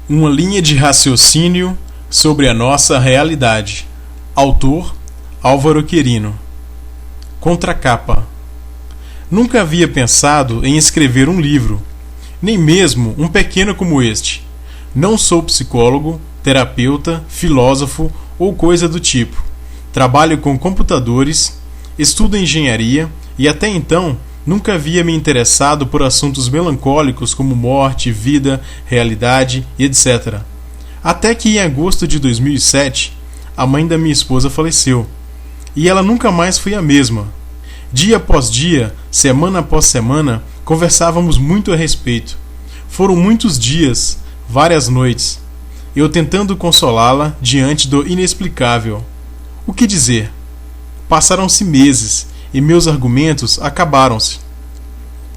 Uma linha de raciocínio sobre a nossa realidade. Autor: Álvaro Querino. Contracapa. Nunca havia pensado em escrever um livro, nem mesmo um pequeno como este. Não sou psicólogo, terapeuta, filósofo ou coisa do tipo. Trabalho com computadores, estudo engenharia e até então nunca havia me interessado por assuntos melancólicos como morte, vida, realidade e etc. Até que em agosto de 2007, a mãe da minha esposa faleceu. E ela nunca mais foi a mesma. Dia após dia, semana após semana, conversávamos muito a respeito. Foram muitos dias, várias noites, eu tentando consolá-la diante do inexplicável. O que dizer? Passaram-se meses e meus argumentos acabaram-se.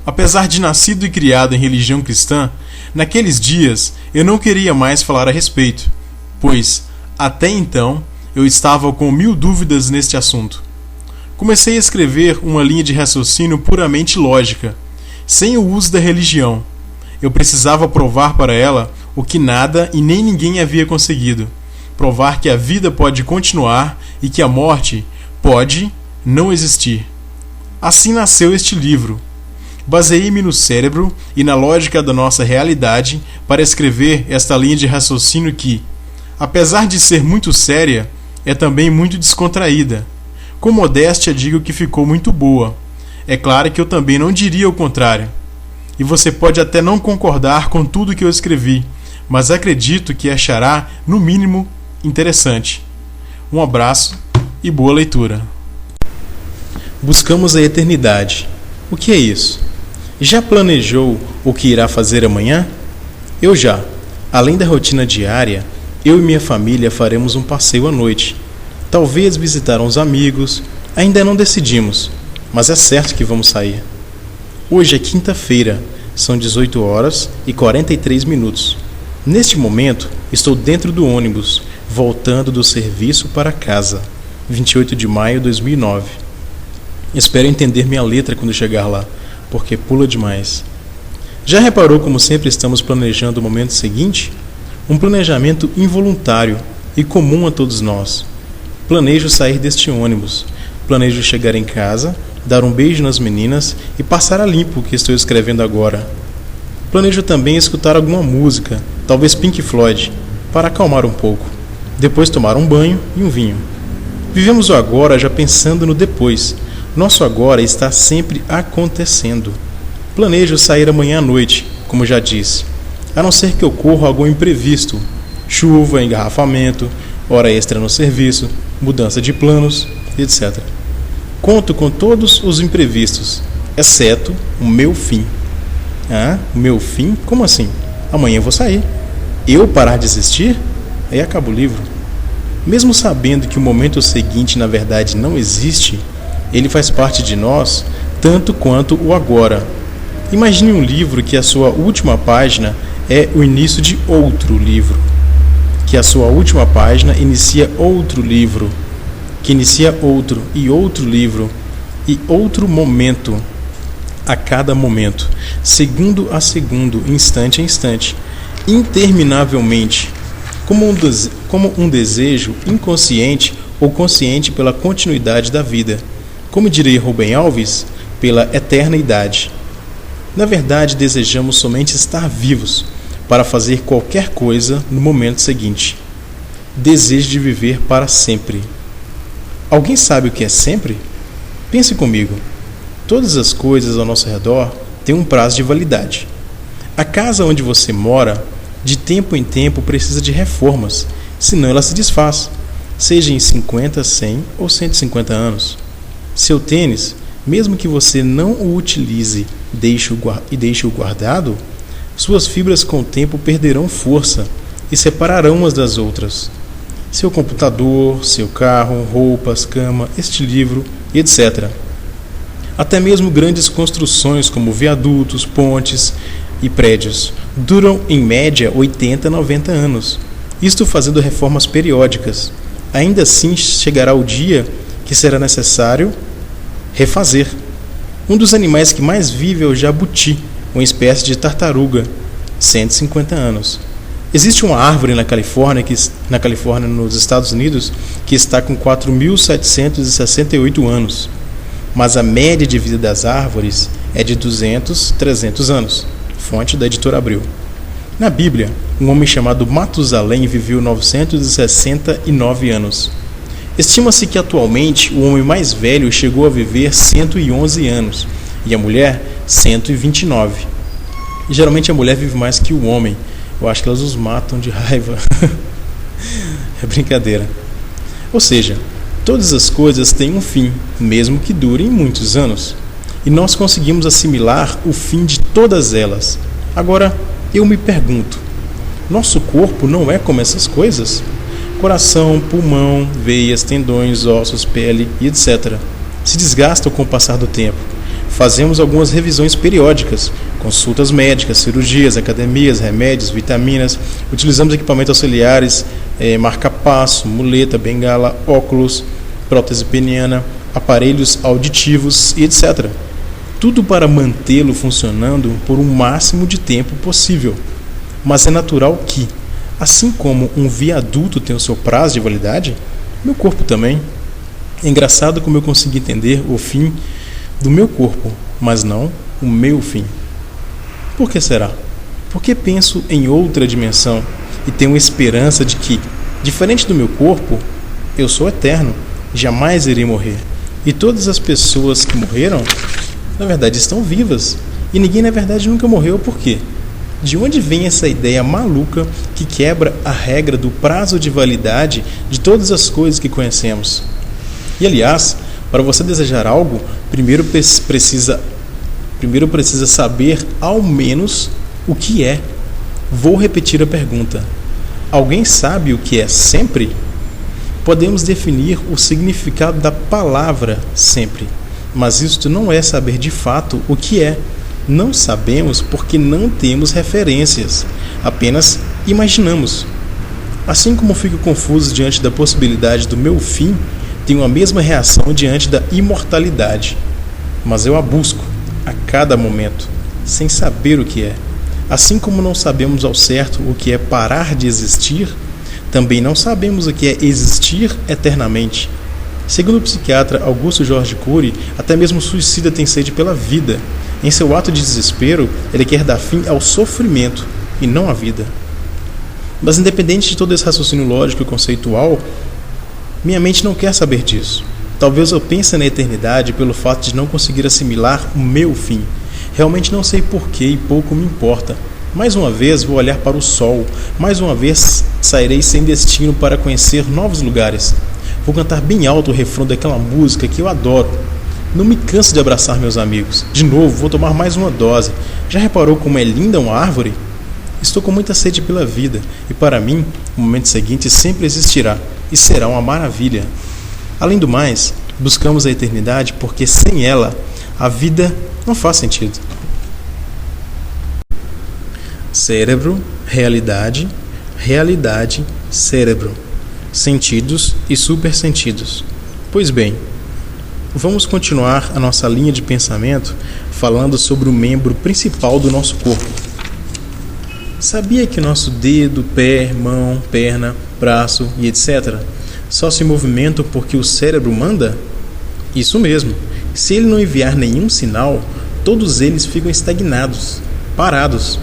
Apesar de nascido e criado em religião cristã, naqueles dias eu não queria mais falar a respeito, pois, até então, eu estava com 1000 dúvidas neste assunto. Comecei a escrever uma linha de raciocínio puramente lógica, sem o uso da religião. Eu precisava provar para ela o que nada e nem ninguém havia conseguido. Provar que a vida pode continuar e que a morte pode não existir. Assim nasceu este livro. Baseei-me no cérebro e na lógica da nossa realidade para escrever esta linha de raciocínio que, apesar de ser muito séria, é também muito descontraída. Com modéstia digo que ficou muito boa. É claro que eu também não diria o contrário. E você pode até não concordar com tudo que eu escrevi, mas acredito que achará, no mínimo, interessante. Um abraço e boa leitura. Buscamos a eternidade. O que é isso? Já planejou o que irá fazer amanhã? Eu já. Além da rotina diária, eu e minha família faremos um passeio à noite. Talvez visitar uns amigos. Ainda não decidimos, mas é certo que vamos sair. Hoje é quinta-feira, são 18h43. Neste momento, estou dentro do ônibus, voltando do serviço para casa, 28 de maio de 2009. Espero entender minha letra quando chegar lá, porque pula demais. Já reparou como sempre estamos planejando o momento seguinte? Um planejamento involuntário e comum a todos nós. Planejo sair deste ônibus. Planejo chegar em casa, dar um beijo nas meninas e passar a limpo o que estou escrevendo agora. Planejo também escutar alguma música, talvez Pink Floyd, para acalmar um pouco. Depois tomar um banho e um vinho. Vivemos o agora já pensando no depois. Nosso agora está sempre acontecendo. Planejo sair amanhã à noite, como já disse, a não ser que ocorra algum imprevisto. Chuva, engarrafamento, hora extra no serviço, mudança de planos, etc. Conto com todos os imprevistos, exceto o meu fim. Ah, o meu fim? Como assim? Amanhã eu vou sair. Eu parar de existir? Aí acaba o livro. Mesmo sabendo que o momento seguinte na verdade não existe, ele faz parte de nós tanto quanto o agora. Imagine um livro que a sua última página é o início de outro livro. Que a sua última página inicia outro livro. Que inicia outro livro e outro momento a cada momento, segundo a segundo, instante a instante, interminavelmente, como um desejo inconsciente ou consciente pela continuidade da vida, como diria Rubem Alves, pela eternidade. Na verdade, desejamos somente estar vivos para fazer qualquer coisa no momento seguinte. Desejo de viver para sempre. Alguém sabe o que é sempre? Pense comigo. Todas as coisas ao nosso redor têm um prazo de validade. A casa onde você mora, de tempo em tempo, precisa de reformas, senão ela se desfaz, seja em 50, 100 ou 150 anos. Seu tênis, mesmo que você não o utilize e deixe-o guardado, suas fibras com o tempo perderão força e separarão umas das outras. Seu computador, seu carro, roupas, cama, este livro, etc. Até mesmo grandes construções como viadutos, pontes e prédios duram em média 80 a 90 anos, isto fazendo reformas periódicas. Ainda assim chegará o dia que será necessário refazer. Um dos animais que mais vive é o jabuti, uma espécie de tartaruga, 150 anos. Existe uma árvore na Califórnia, nos Estados Unidos, que está com 4.768 anos, mas a média de vida das árvores é de 200, 300 anos. Fonte da editora Abril. Na Bíblia, um homem chamado Matusalém viveu 969 anos. Estima-se que atualmente o homem mais velho chegou a viver 111 anos e a mulher 129. E geralmente a mulher vive mais que o homem. Eu acho que elas os matam de raiva. É brincadeira. Ou seja, todas as coisas têm um fim, mesmo que durem muitos anos. E nós conseguimos assimilar o fim de todas elas. Agora, eu me pergunto, nosso corpo não é como essas coisas? Coração, pulmão, veias, tendões, ossos, pele e etc. se desgastam com o passar do tempo. Fazemos algumas revisões periódicas, consultas médicas, cirurgias, academias, remédios, vitaminas, utilizamos equipamentos auxiliares, marca-passo, muleta, bengala, óculos, prótese peniana, aparelhos auditivos e etc. Tudo para mantê-lo funcionando por um máximo de tempo possível. Mas é natural que, assim como um viaduto tem o seu prazo de validade, meu corpo também. É engraçado como eu consegui entender o fim do meu corpo, mas não o meu fim. Por que será? Porque penso em outra dimensão e tenho esperança de que, diferente do meu corpo, eu sou eterno, jamais irei morrer. E todas as pessoas que morreram, na verdade, estão vivas. E ninguém, na verdade, nunca morreu. Por quê? De onde vem essa ideia maluca que quebra a regra do prazo de validade de todas as coisas que conhecemos? E, aliás, para você desejar algo, primeiro precisa saber ao menos o que é. Vou repetir a pergunta. Alguém sabe o que é sempre? Podemos definir o significado da palavra sempre, mas isto não é saber de fato o que é. Não sabemos porque não temos referências, apenas imaginamos. Assim como fico confuso diante da possibilidade do meu fim, tenho a mesma reação diante da imortalidade, mas eu a busco a cada momento, sem saber o que é. Assim como não sabemos ao certo o que é parar de existir, também não sabemos o que é existir eternamente. Segundo o psiquiatra Augusto Jorge Cury, até mesmo o suicida tem sede pela vida. Em seu ato de desespero, ele quer dar fim ao sofrimento e não à vida. Mas independente de todo esse raciocínio lógico e conceitual, minha mente não quer saber disso. Talvez eu pense na eternidade pelo fato de não conseguir assimilar o meu fim. Realmente não sei porquê e pouco me importa. Mais uma vez vou olhar para o sol. Mais uma vez sairei sem destino para conhecer novos lugares. Vou cantar bem alto o refrão daquela música que eu adoro. Não me canso de abraçar meus amigos. De novo, vou tomar mais uma dose. Já reparou como é linda uma árvore? Estou com muita sede pela vida e para mim, o momento seguinte sempre existirá e será uma maravilha. Além do mais, buscamos a eternidade porque sem ela, a vida não faz sentido. Cérebro, realidade, realidade, cérebro. Sentidos e supersentidos. Pois bem, vamos continuar a nossa linha de pensamento falando sobre o membro principal do nosso corpo. Sabia que nosso dedo, pé, mão, perna, braço e etc. só se movimentam porque o cérebro manda? Isso mesmo. Se ele não enviar nenhum sinal, todos eles ficam estagnados, parados.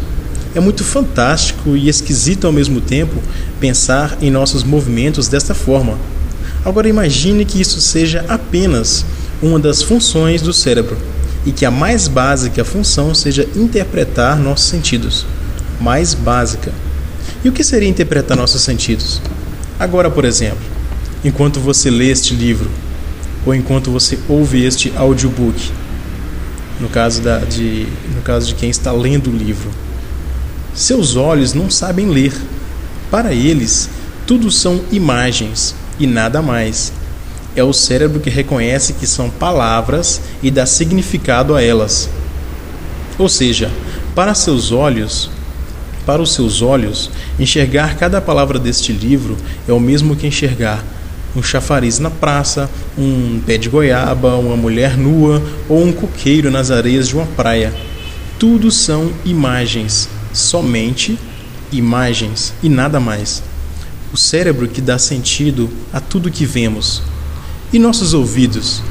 É muito fantástico e esquisito ao mesmo tempo pensar em nossos movimentos desta forma. Agora imagine que isso seja apenas uma das funções do cérebro e que a mais básica função seja interpretar nossos sentidos. Mais básica. E o que seria interpretar nossos sentidos? Agora, por exemplo, enquanto você lê este livro ou enquanto você ouve este audiobook, no caso de quem está lendo o livro, seus olhos não sabem ler. Para eles, tudo são imagens e nada mais. É o cérebro que reconhece que são palavras e dá significado a elas. Ou seja, para os seus olhos, enxergar cada palavra deste livro é o mesmo que enxergar um chafariz na praça, um pé de goiaba, uma mulher nua ou um coqueiro nas areias de uma praia. Tudo são imagens, somente imagens e nada mais. O cérebro que dá sentido a tudo que vemos. E nossos ouvidos?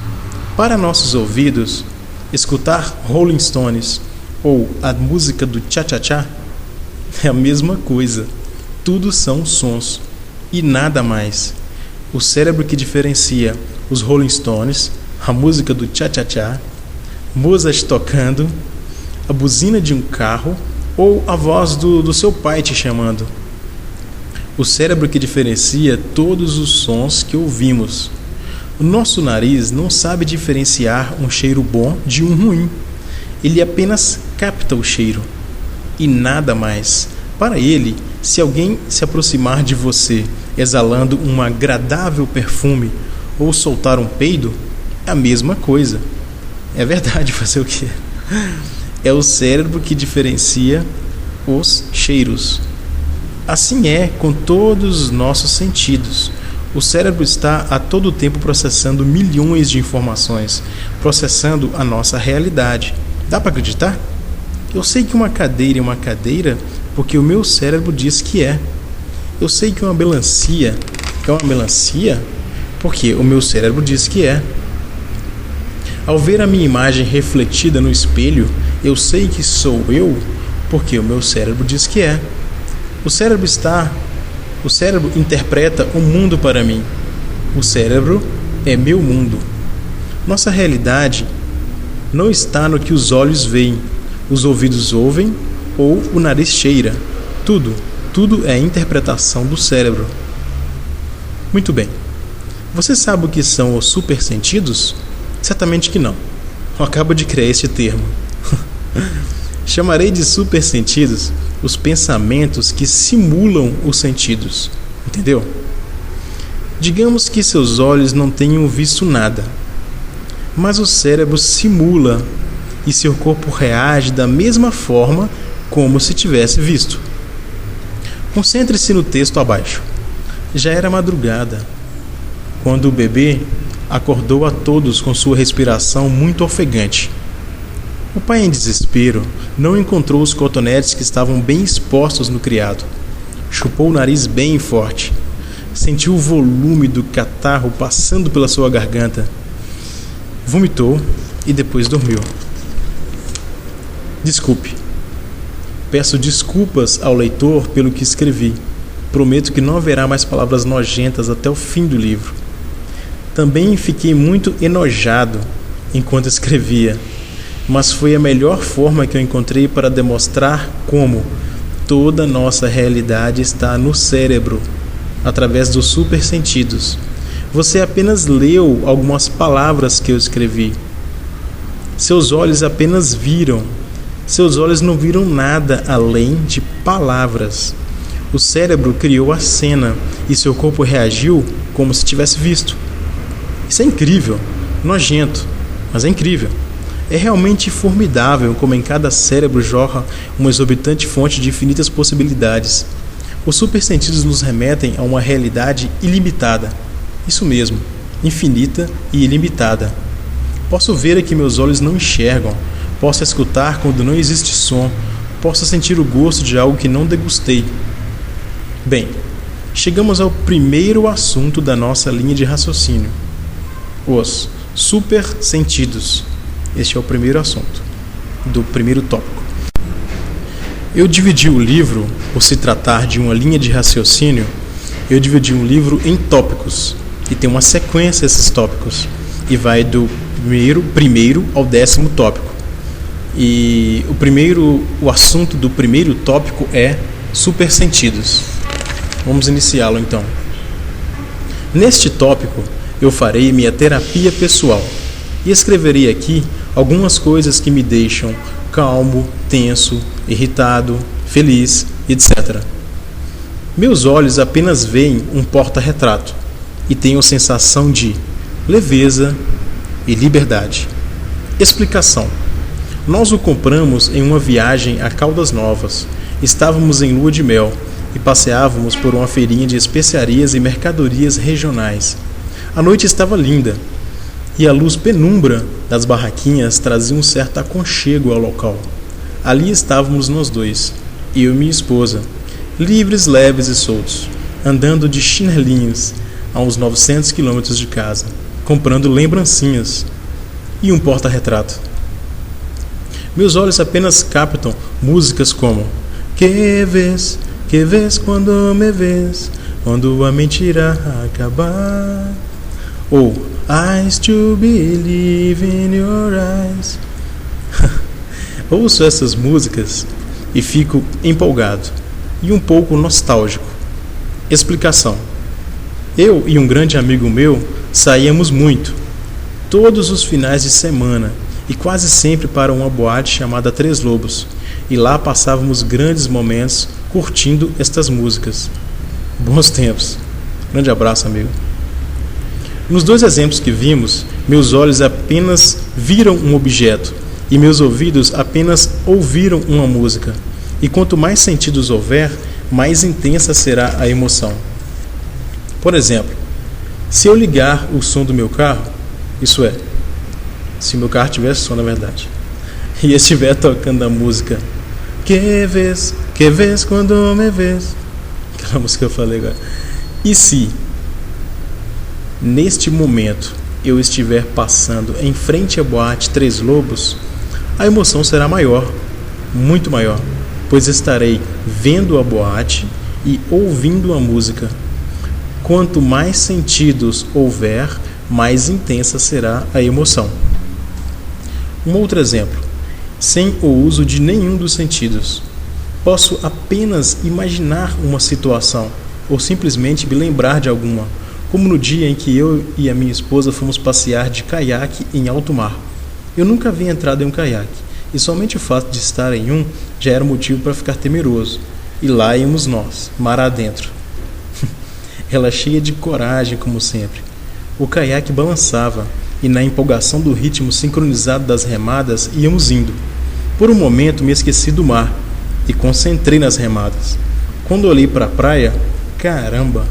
Para nossos ouvidos, escutar Rolling Stones ou a música do Cha-Cha-Cha é a mesma coisa. Tudo são sons e nada mais. O cérebro que diferencia os Rolling Stones, a música do Cha-Cha-Cha, Mozart tocando, a buzina de um carro ou a voz do seu pai te chamando. O cérebro que diferencia todos os sons que ouvimos. O nosso nariz não sabe diferenciar um cheiro bom de um ruim. Ele apenas capta o cheiro e nada mais. Para ele, se alguém se aproximar de você exalando um agradável perfume ou soltar um peido, é a mesma coisa. É verdade, fazer o quê? É o cérebro que diferencia os cheiros. Assim é com todos os nossos sentidos. O cérebro está a todo tempo processando milhões de informações, processando a nossa realidade. Dá para acreditar? Eu sei que uma cadeira é uma cadeira porque o meu cérebro diz que é. Eu sei que uma melancia é uma melancia porque o meu cérebro diz que é. Ao ver a minha imagem refletida no espelho, eu sei que sou eu porque o meu cérebro diz que é. O cérebro interpreta o mundo para mim. O cérebro é meu mundo. Nossa realidade não está no que os olhos veem, os ouvidos ouvem ou o nariz cheira. Tudo é interpretação do cérebro. Muito bem. Você sabe o que são os supersentidos? Certamente que não. Eu acabo de criar este termo. Chamarei de supersentidos os pensamentos que simulam os sentidos. Entendeu? Digamos que seus olhos não tenham visto nada, mas o cérebro simula e seu corpo reage da mesma forma como se tivesse visto. Concentre-se no texto abaixo. Já era madrugada, quando o bebê acordou a todos com sua respiração muito ofegante. O pai, em desespero, não encontrou os cotonetes que estavam bem expostos no criado. Chupou o nariz bem forte. Sentiu o volume do catarro passando pela sua garganta. Vomitou e depois dormiu. Desculpe. Peço desculpas ao leitor pelo que escrevi. Prometo que não haverá mais palavras nojentas até o fim do livro. Também fiquei muito enojado enquanto escrevia, mas foi a melhor forma que eu encontrei para demonstrar como toda nossa realidade está no cérebro, através dos supersentidos. Você apenas leu algumas palavras que eu escrevi. Seus olhos apenas viram. Seus olhos não viram nada além de palavras. O cérebro criou a cena e seu corpo reagiu como se tivesse visto. Isso é incrível, nojento, mas é incrível. É realmente formidável como em cada cérebro jorra uma exorbitante fonte de infinitas possibilidades. Os supersentidos nos remetem a uma realidade ilimitada. Isso mesmo, infinita e ilimitada. Posso ver que meus olhos não enxergam. Posso escutar quando não existe som. Posso sentir o gosto de algo que não degustei. Bem, chegamos ao primeiro assunto da nossa linha de raciocínio. Os supersentidos. Este é o primeiro assunto, do primeiro tópico. Eu dividi o livro, por se tratar de uma linha de raciocínio, eu dividi um livro em tópicos, e tem uma sequência desses tópicos, e vai do primeiro ao 10º tópico. E o assunto do primeiro tópico é supersentidos. Vamos iniciá-lo então. Neste tópico, eu farei minha terapia pessoal, e escreverei aqui algumas coisas que me deixam calmo, tenso, irritado, feliz, etc. Meus olhos apenas veem um porta-retrato e tenho sensação de leveza e liberdade. Explicação. Nós o compramos em uma viagem a Caldas Novas. Estávamos em lua de mel e passeávamos por uma feirinha de especiarias e mercadorias regionais. A noite estava linda e a luz penumbra das barraquinhas trazia um certo aconchego ao local. Ali estávamos nós dois, eu e minha esposa, livres, leves e soltos, andando de chinelinhos a uns 900 quilômetros de casa, comprando lembrancinhas e um porta-retrato. Meus olhos apenas captam músicas como que vês quando me vês, quando a mentira acabar, ou I still believe in your eyes. Ouço essas músicas e fico empolgado e um pouco nostálgico. Explicação: eu e um grande amigo meu saíamos muito, todos os finais de semana, e quase sempre para uma boate chamada Três Lobos, e lá passávamos grandes momentos curtindo estas músicas. Bons tempos. Grande abraço, amigo. Nos dois exemplos que vimos, meus olhos apenas viram um objeto e meus ouvidos apenas ouviram uma música. E quanto mais sentidos houver, mais intensa será a emoção. Por exemplo, se eu ligar o som do meu carro, isso é, se meu carro tivesse som, na verdade, e estiver tocando a música que vês quando me vês, aquela música que eu falei agora, e se neste momento eu estiver passando em frente à boate Três Lobos, a emoção será maior, muito maior, pois estarei vendo a boate e ouvindo a música. Quanto mais sentidos houver, mais intensa será a emoção. Um outro exemplo, sem o uso de nenhum dos sentidos. Posso apenas imaginar uma situação, ou simplesmente me lembrar de alguma, como no dia em que eu e a minha esposa fomos passear de caiaque em alto mar. Eu nunca havia entrado em um caiaque, e somente o fato de estar em um já era motivo para ficar temeroso. E lá íamos nós, mar adentro. Ela cheia de coragem, como sempre. O caiaque balançava, e na empolgação do ritmo sincronizado das remadas íamos indo. Por um momento me esqueci do mar e concentrei nas remadas. Quando olhei para a praia, caramba,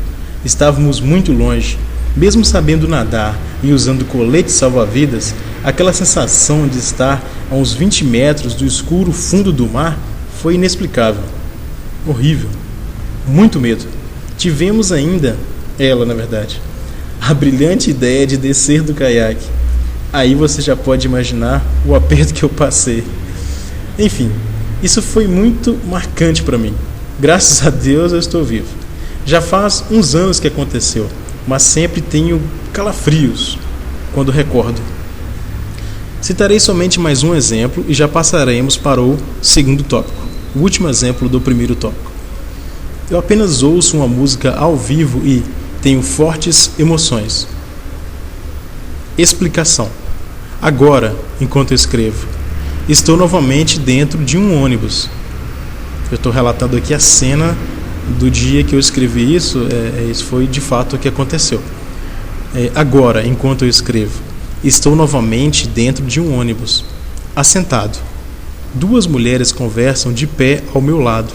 estávamos muito longe. Mesmo sabendo nadar e usando colete salva-vidas, aquela sensação de estar a uns 20 metros do escuro fundo do mar foi inexplicável. Horrível. Muito medo. Tivemos ainda, ela na verdade, a brilhante ideia de descer do caiaque. Aí você já pode imaginar o aperto que eu passei. Enfim, isso foi muito marcante para mim. Graças a Deus eu estou vivo. Já faz uns anos que aconteceu, mas sempre tenho calafrios quando recordo. Citarei somente mais um exemplo e já passaremos para o segundo tópico, o último exemplo do primeiro tópico. Eu apenas ouço uma música ao vivo e tenho fortes emoções. Explicação: agora, enquanto eu escrevo, estou novamente dentro de um ônibus. Eu estou relatando aqui a cena do dia que eu escrevi isso. Isso foi de fato o que aconteceu. Agora, enquanto eu escrevo, estou novamente dentro de um ônibus, assentado. Duas mulheres conversam de pé ao meu lado.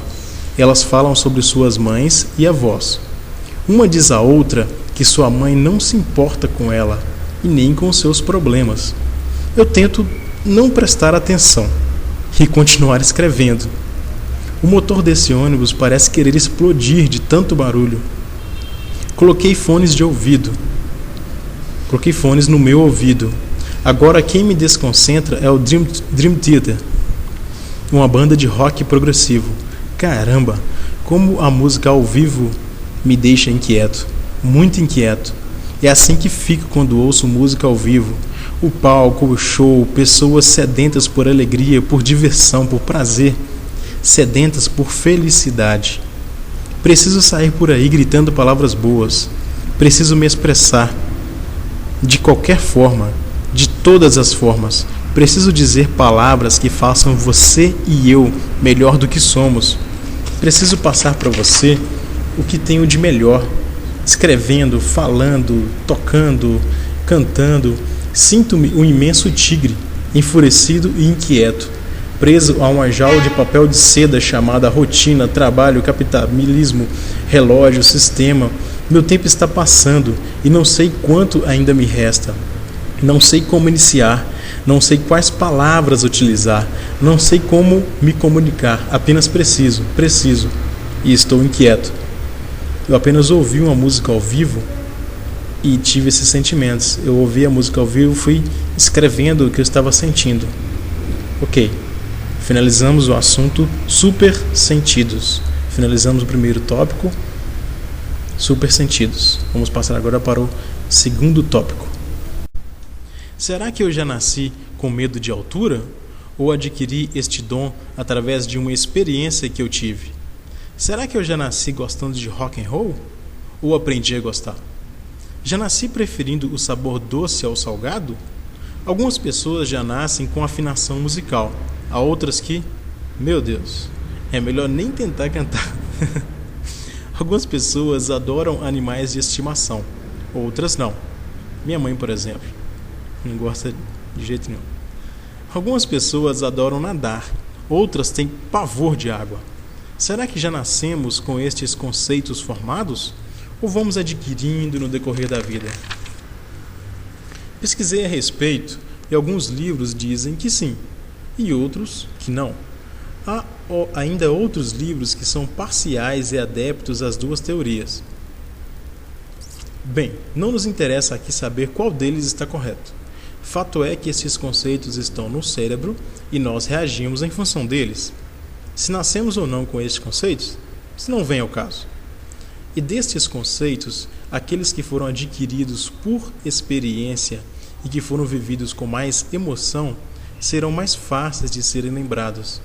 Elas falam sobre suas mães e avós. Uma diz à outra que sua mãe não se importa com ela e nem com seus problemas. Eu tento não prestar atenção e continuar escrevendo. O motor desse ônibus parece querer explodir de tanto barulho. Coloquei fones no meu ouvido. Agora quem me desconcentra é o Dream Theater, uma banda de rock progressivo. Caramba, como a música ao vivo me deixa inquieto, muito inquieto. É assim que fico quando ouço música ao vivo. O palco, o show, pessoas sedentas por alegria, por diversão, por prazer, sedentas por felicidade. Preciso sair por aí gritando palavras boas. Preciso me expressar de qualquer forma, de todas as formas. Preciso dizer palavras que façam você e eu melhor do que somos. Preciso passar para você o que tenho de melhor, escrevendo, falando, tocando, cantando. Sinto-me um imenso tigre, enfurecido e inquieto, preso a uma jaula de papel de seda chamada rotina, trabalho, capitalismo, relógio, sistema. Meu tempo está passando e não sei quanto ainda me resta. Não sei como iniciar, não sei quais palavras utilizar, não sei como me comunicar, apenas preciso. e estou inquieto. Eu apenas ouvi uma música ao vivo e tive esses sentimentos. Eu ouvi a música ao vivo e fui escrevendo o que eu estava sentindo. Ok, finalizamos o assunto super sentidos. Finalizamos o primeiro tópico, super sentidos. Vamos passar agora para o segundo tópico. Será que eu já nasci com medo de altura? Ou adquiri este dom através de uma experiência que eu tive? Será que eu já nasci gostando de rock and roll? Ou aprendi a gostar? Já nasci preferindo o sabor doce ao salgado? Algumas pessoas já nascem com afinação musical. Há outras que, meu Deus, é melhor nem tentar cantar. Algumas pessoas adoram animais de estimação, outras não. Minha mãe, por exemplo, não gosta de jeito nenhum. Algumas pessoas adoram nadar, outras têm pavor de água. Será que já nascemos com estes conceitos formados? Ou vamos adquirindo no decorrer da vida? Pesquisei a respeito e alguns livros dizem que sim, e outros que não. Há ainda outros livros que são parciais e adeptos às duas teorias. Bem, não nos interessa aqui saber qual deles está correto. Fato é que esses conceitos estão no cérebro e nós reagimos em função deles. Se nascemos ou não com estes conceitos, isso não vem ao caso. E destes conceitos, aqueles que foram adquiridos por experiência e que foram vividos com mais emoção, serão mais fáceis de serem lembrados,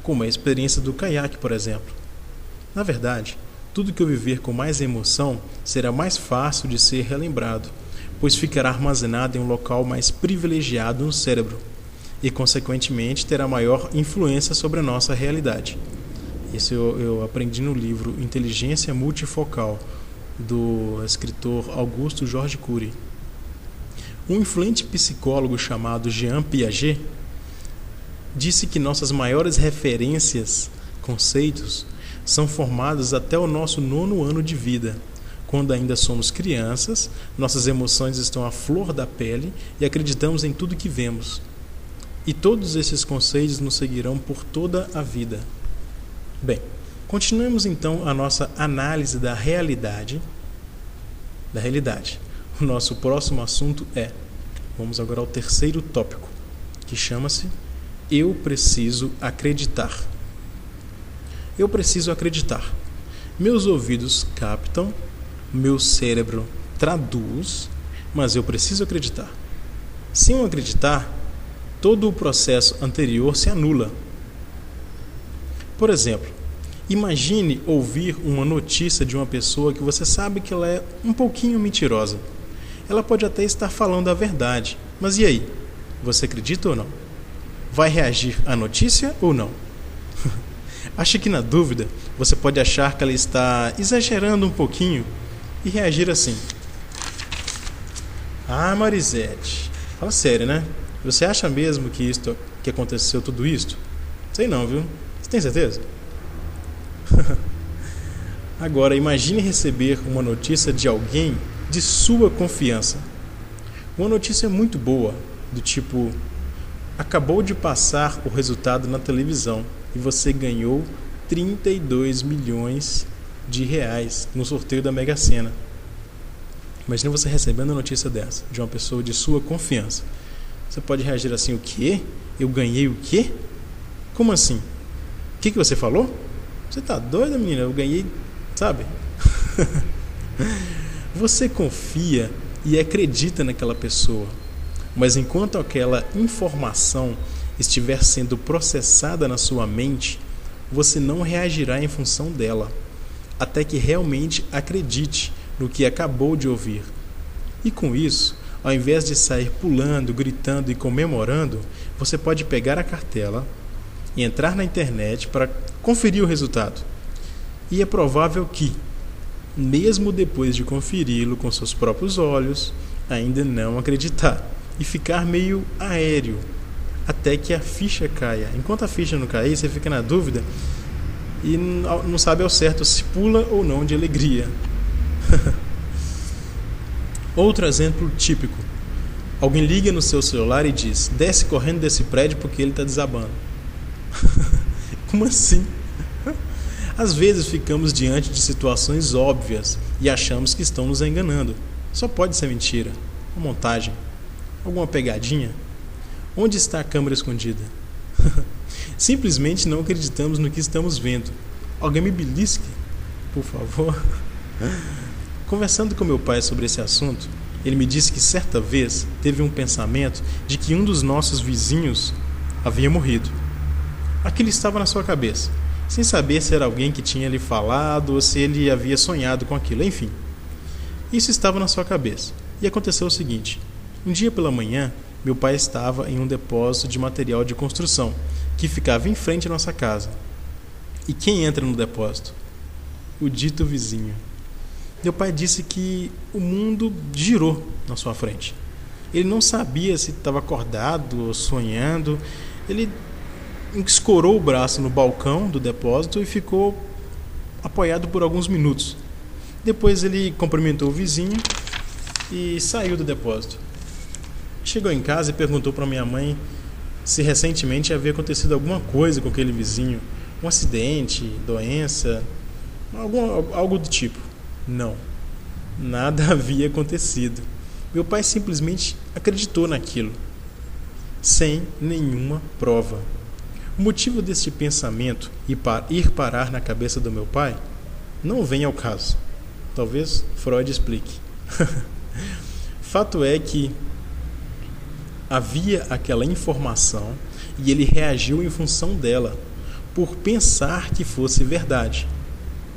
como a experiência do caiaque, por exemplo. Na verdade, tudo que eu viver com mais emoção será mais fácil de ser relembrado, pois ficará armazenado em um local mais privilegiado no cérebro e, consequentemente, terá maior influência sobre a nossa realidade. Isso eu aprendi no livro Inteligência Multifocal, do escritor Augusto George Cury. Um influente psicólogo chamado Jean Piaget disse que nossas maiores referências, conceitos, são formados até o nosso 9º ano de vida. Quando ainda somos crianças, nossas emoções estão à flor da pele e acreditamos em tudo que vemos. E todos esses conceitos nos seguirão por toda a vida. Bem, continuemos então a nossa análise da realidade. O nosso próximo assunto vamos agora ao terceiro tópico, que chama-se Eu Preciso Acreditar. Eu preciso acreditar. Meus ouvidos captam, meu cérebro traduz, mas eu preciso acreditar. Se eu acreditar, todo o processo anterior se anula. Por exemplo, imagine ouvir uma notícia de uma pessoa que você sabe que ela é um pouquinho mentirosa. Ela pode até estar falando a verdade, mas e aí? Você acredita ou não? Vai reagir à notícia ou não? Acho que na dúvida, você pode achar que ela está exagerando um pouquinho e reagir assim. Ah, Marisete, fala sério, né? Você acha mesmo que aconteceu tudo isto? Sei não, viu? Você tem certeza? Agora, imagine receber uma notícia de alguém de sua confiança. Uma notícia muito boa, do tipo: acabou de passar o resultado na televisão e você ganhou 32 milhões de reais no sorteio da Mega Sena. Imagine você recebendo a notícia dessa, de uma pessoa de sua confiança. Você pode reagir assim: o quê? Eu ganhei o quê? Como assim? O que você falou? Você tá doida, menina? Eu ganhei, sabe? Você confia e acredita naquela pessoa, mas enquanto aquela informação estiver sendo processada na sua mente, você não reagirá em função dela, até que realmente acredite no que acabou de ouvir. E com isso, ao invés de sair pulando, gritando e comemorando, você pode pegar a cartela e entrar na internet para conferir o resultado. E é provável que, mesmo depois de conferi-lo com seus próprios olhos, ainda não acreditar e ficar meio aéreo até que a ficha caia. Enquanto a ficha não cair, você fica na dúvida e não sabe ao certo se pula ou não de alegria. Outro exemplo típico: alguém liga no seu celular e diz: desce correndo desse prédio porque ele está desabando. Como assim? Às vezes ficamos diante de situações óbvias e achamos que estão nos enganando. Só pode ser mentira, uma montagem, alguma pegadinha. Onde está a câmera escondida? Simplesmente não acreditamos no que estamos vendo. Alguém me belisque, por favor. Conversando com meu pai sobre esse assunto, ele me disse que certa vez teve um pensamento de que um dos nossos vizinhos havia morrido. Aquilo estava na sua cabeça, sem saber se era alguém que tinha lhe falado ou se ele havia sonhado com aquilo, enfim. Isso estava na sua cabeça. E aconteceu o seguinte: um dia pela manhã, meu pai estava em um depósito de material de construção, que ficava em frente à nossa casa. E quem entra no depósito? O dito vizinho. Meu pai disse que o mundo girou na sua frente. Ele não sabia se estava acordado ou sonhando. Ele escorou o braço no balcão do depósito e ficou apoiado por alguns minutos. Depois ele cumprimentou o vizinho e saiu do depósito. Chegou em casa e perguntou para minha mãe se recentemente havia acontecido alguma coisa com aquele vizinho. Um acidente, doença, algo do tipo. Não, nada havia acontecido. Meu pai simplesmente acreditou naquilo, sem nenhuma prova. O motivo deste pensamento ir parar na cabeça do meu pai não vem ao caso. Talvez Freud explique. Fato é que havia aquela informação e ele reagiu em função dela, por pensar que fosse verdade,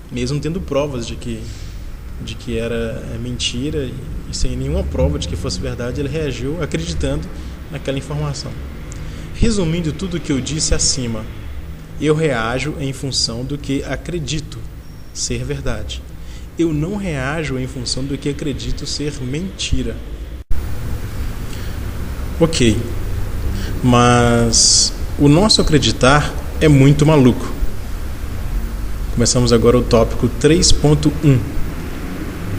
mesmo tendo provas de que era mentira e sem nenhuma prova de que fosse verdade, ele reagiu acreditando naquela informação. Resumindo tudo o que eu disse acima, eu reajo em função do que acredito ser verdade. Eu não reajo em função do que acredito ser mentira. Ok, mas o nosso acreditar é muito maluco. Começamos agora o tópico 3.1,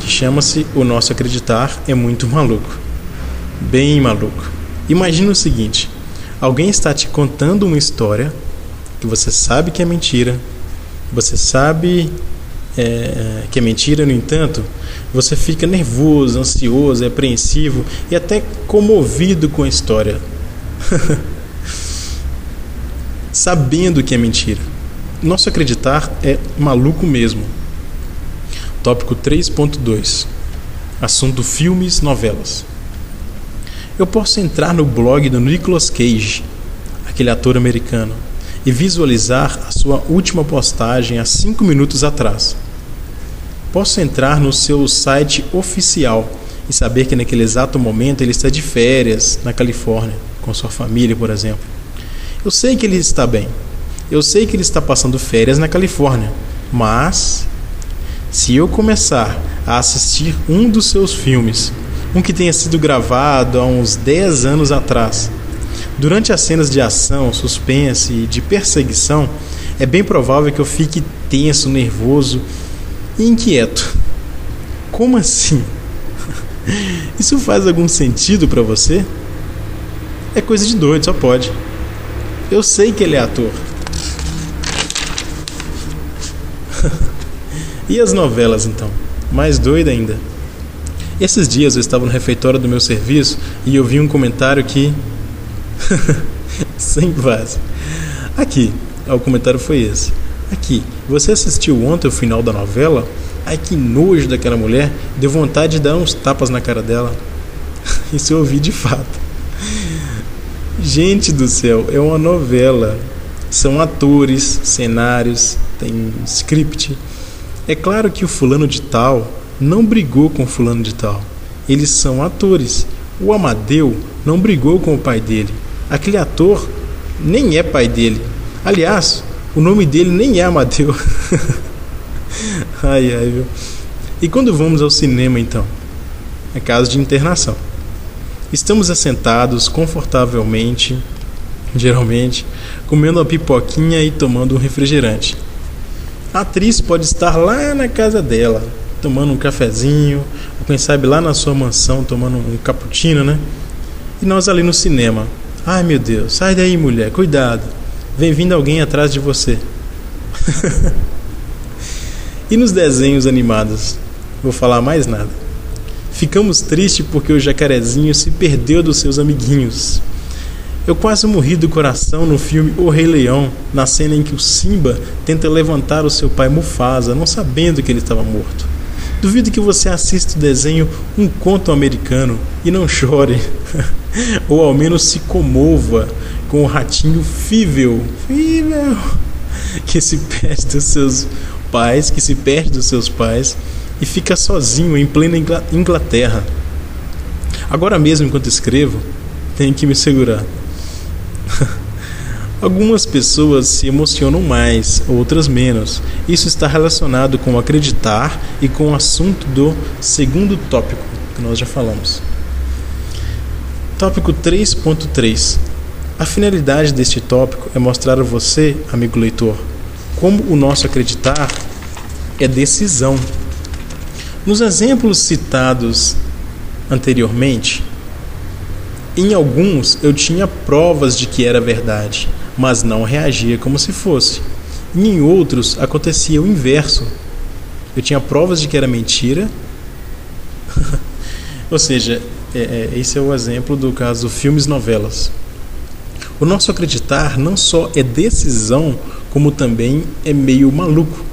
que chama-se O Nosso Acreditar é Muito Maluco. Bem maluco. Imagina o seguinte: alguém está te contando uma história que você sabe que é mentira, você sabe que é mentira, no entanto, você fica nervoso, ansioso, apreensivo e até comovido com a história, sabendo que é mentira. Nosso acreditar é maluco mesmo. Tópico 3.2. Assunto filmes, novelas. Eu posso entrar no blog do Nicolas Cage, aquele ator americano, e visualizar a sua última postagem há 5 minutos atrás. Posso entrar no seu site oficial e saber que naquele exato momento ele está de férias na Califórnia, com sua família, por exemplo. Eu sei que ele está bem. Eu sei que ele está passando férias na Califórnia. Mas, se eu começar a assistir um dos seus filmes, um que tenha sido gravado há uns 10 anos atrás, durante as cenas de ação, suspense e de perseguição, é bem provável que eu fique tenso, nervoso e inquieto. Como assim? Isso faz algum sentido para você? É coisa de doido, só pode. Eu sei que ele é ator. E as novelas, então? Mais doido ainda. Esses dias eu estava no refeitório do meu serviço e eu vi um comentário que... sem base. Aqui, o comentário foi esse. Aqui, você assistiu ontem o final da novela? Ai, que nojo daquela mulher. Deu vontade de dar uns tapas na cara dela. Isso eu ouvi de fato. Gente do céu, é uma novela. São atores, cenários, tem script. É claro que o fulano de tal não brigou com o fulano de tal. Eles são atores. O Amadeu não brigou com o pai dele. Aquele ator nem é pai dele. Aliás, o nome dele nem é Amadeu. Ai, viu? E quando vamos ao cinema, então? É caso de internação. Estamos assentados confortavelmente, geralmente, comendo uma pipoquinha e tomando um refrigerante. A atriz pode estar lá na casa dela, tomando um cafezinho, ou quem sabe lá na sua mansão, tomando um cappuccino, né? E nós ali no cinema. Ai, meu Deus, sai daí, mulher, cuidado. Vem vindo alguém atrás de você. E nos desenhos animados? Vou falar mais nada. Ficamos tristes porque o jacarezinho se perdeu dos seus amiguinhos. Eu quase morri do coração no filme O Rei Leão, na cena em que o Simba tenta levantar o seu pai Mufasa, não sabendo que ele estava morto. Duvido que você assista o desenho Um Conto Americano e não chore, ou ao menos se comova com o ratinho Fievel, que se perde dos seus pais e fica sozinho em plena Inglaterra. Agora mesmo, enquanto escrevo, tenho que me segurar. Algumas pessoas se emocionam mais, outras menos. Isso está relacionado com acreditar e com o assunto do segundo tópico, que nós já falamos. Tópico 3.3. A finalidade deste tópico é mostrar a você, amigo leitor, como o nosso acreditar é decisão. Nos exemplos citados anteriormente, em alguns eu tinha provas de que era verdade, mas não reagia como se fosse. E em outros acontecia o inverso. Eu tinha provas de que era mentira. Ou seja, esse é o exemplo do caso filmes novelas. O nosso acreditar não só é decisão, como também é meio maluco.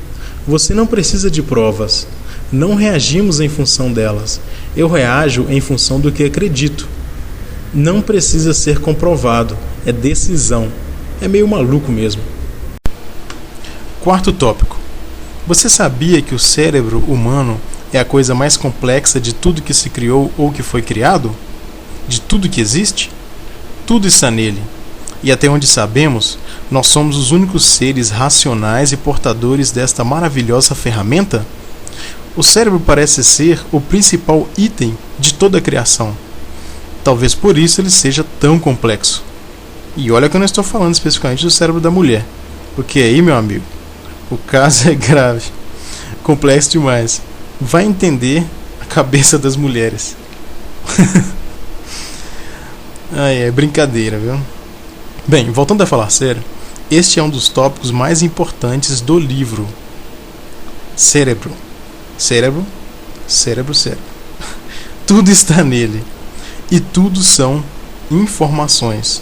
Você não precisa de provas. Não reagimos em função delas. Eu reajo em função do que acredito. Não precisa ser comprovado. É decisão. É meio maluco mesmo. Quarto tópico. Você sabia que o cérebro humano é a coisa mais complexa de tudo que se criou ou que foi criado? De tudo que existe? Tudo está nele. E até onde sabemos, nós somos os únicos seres racionais e portadores desta maravilhosa ferramenta? O cérebro parece ser o principal item de toda a criação. Talvez por isso ele seja tão complexo. E olha que eu não estou falando especificamente do cérebro da mulher, porque aí, meu amigo, o caso é grave, complexo demais. Vai entender a cabeça das mulheres. É brincadeira, viu? Bem, voltando a falar sério, este é um dos tópicos mais importantes do livro. Cérebro. Cérebro, cérebro, cérebro. Tudo está nele. E tudo são informações.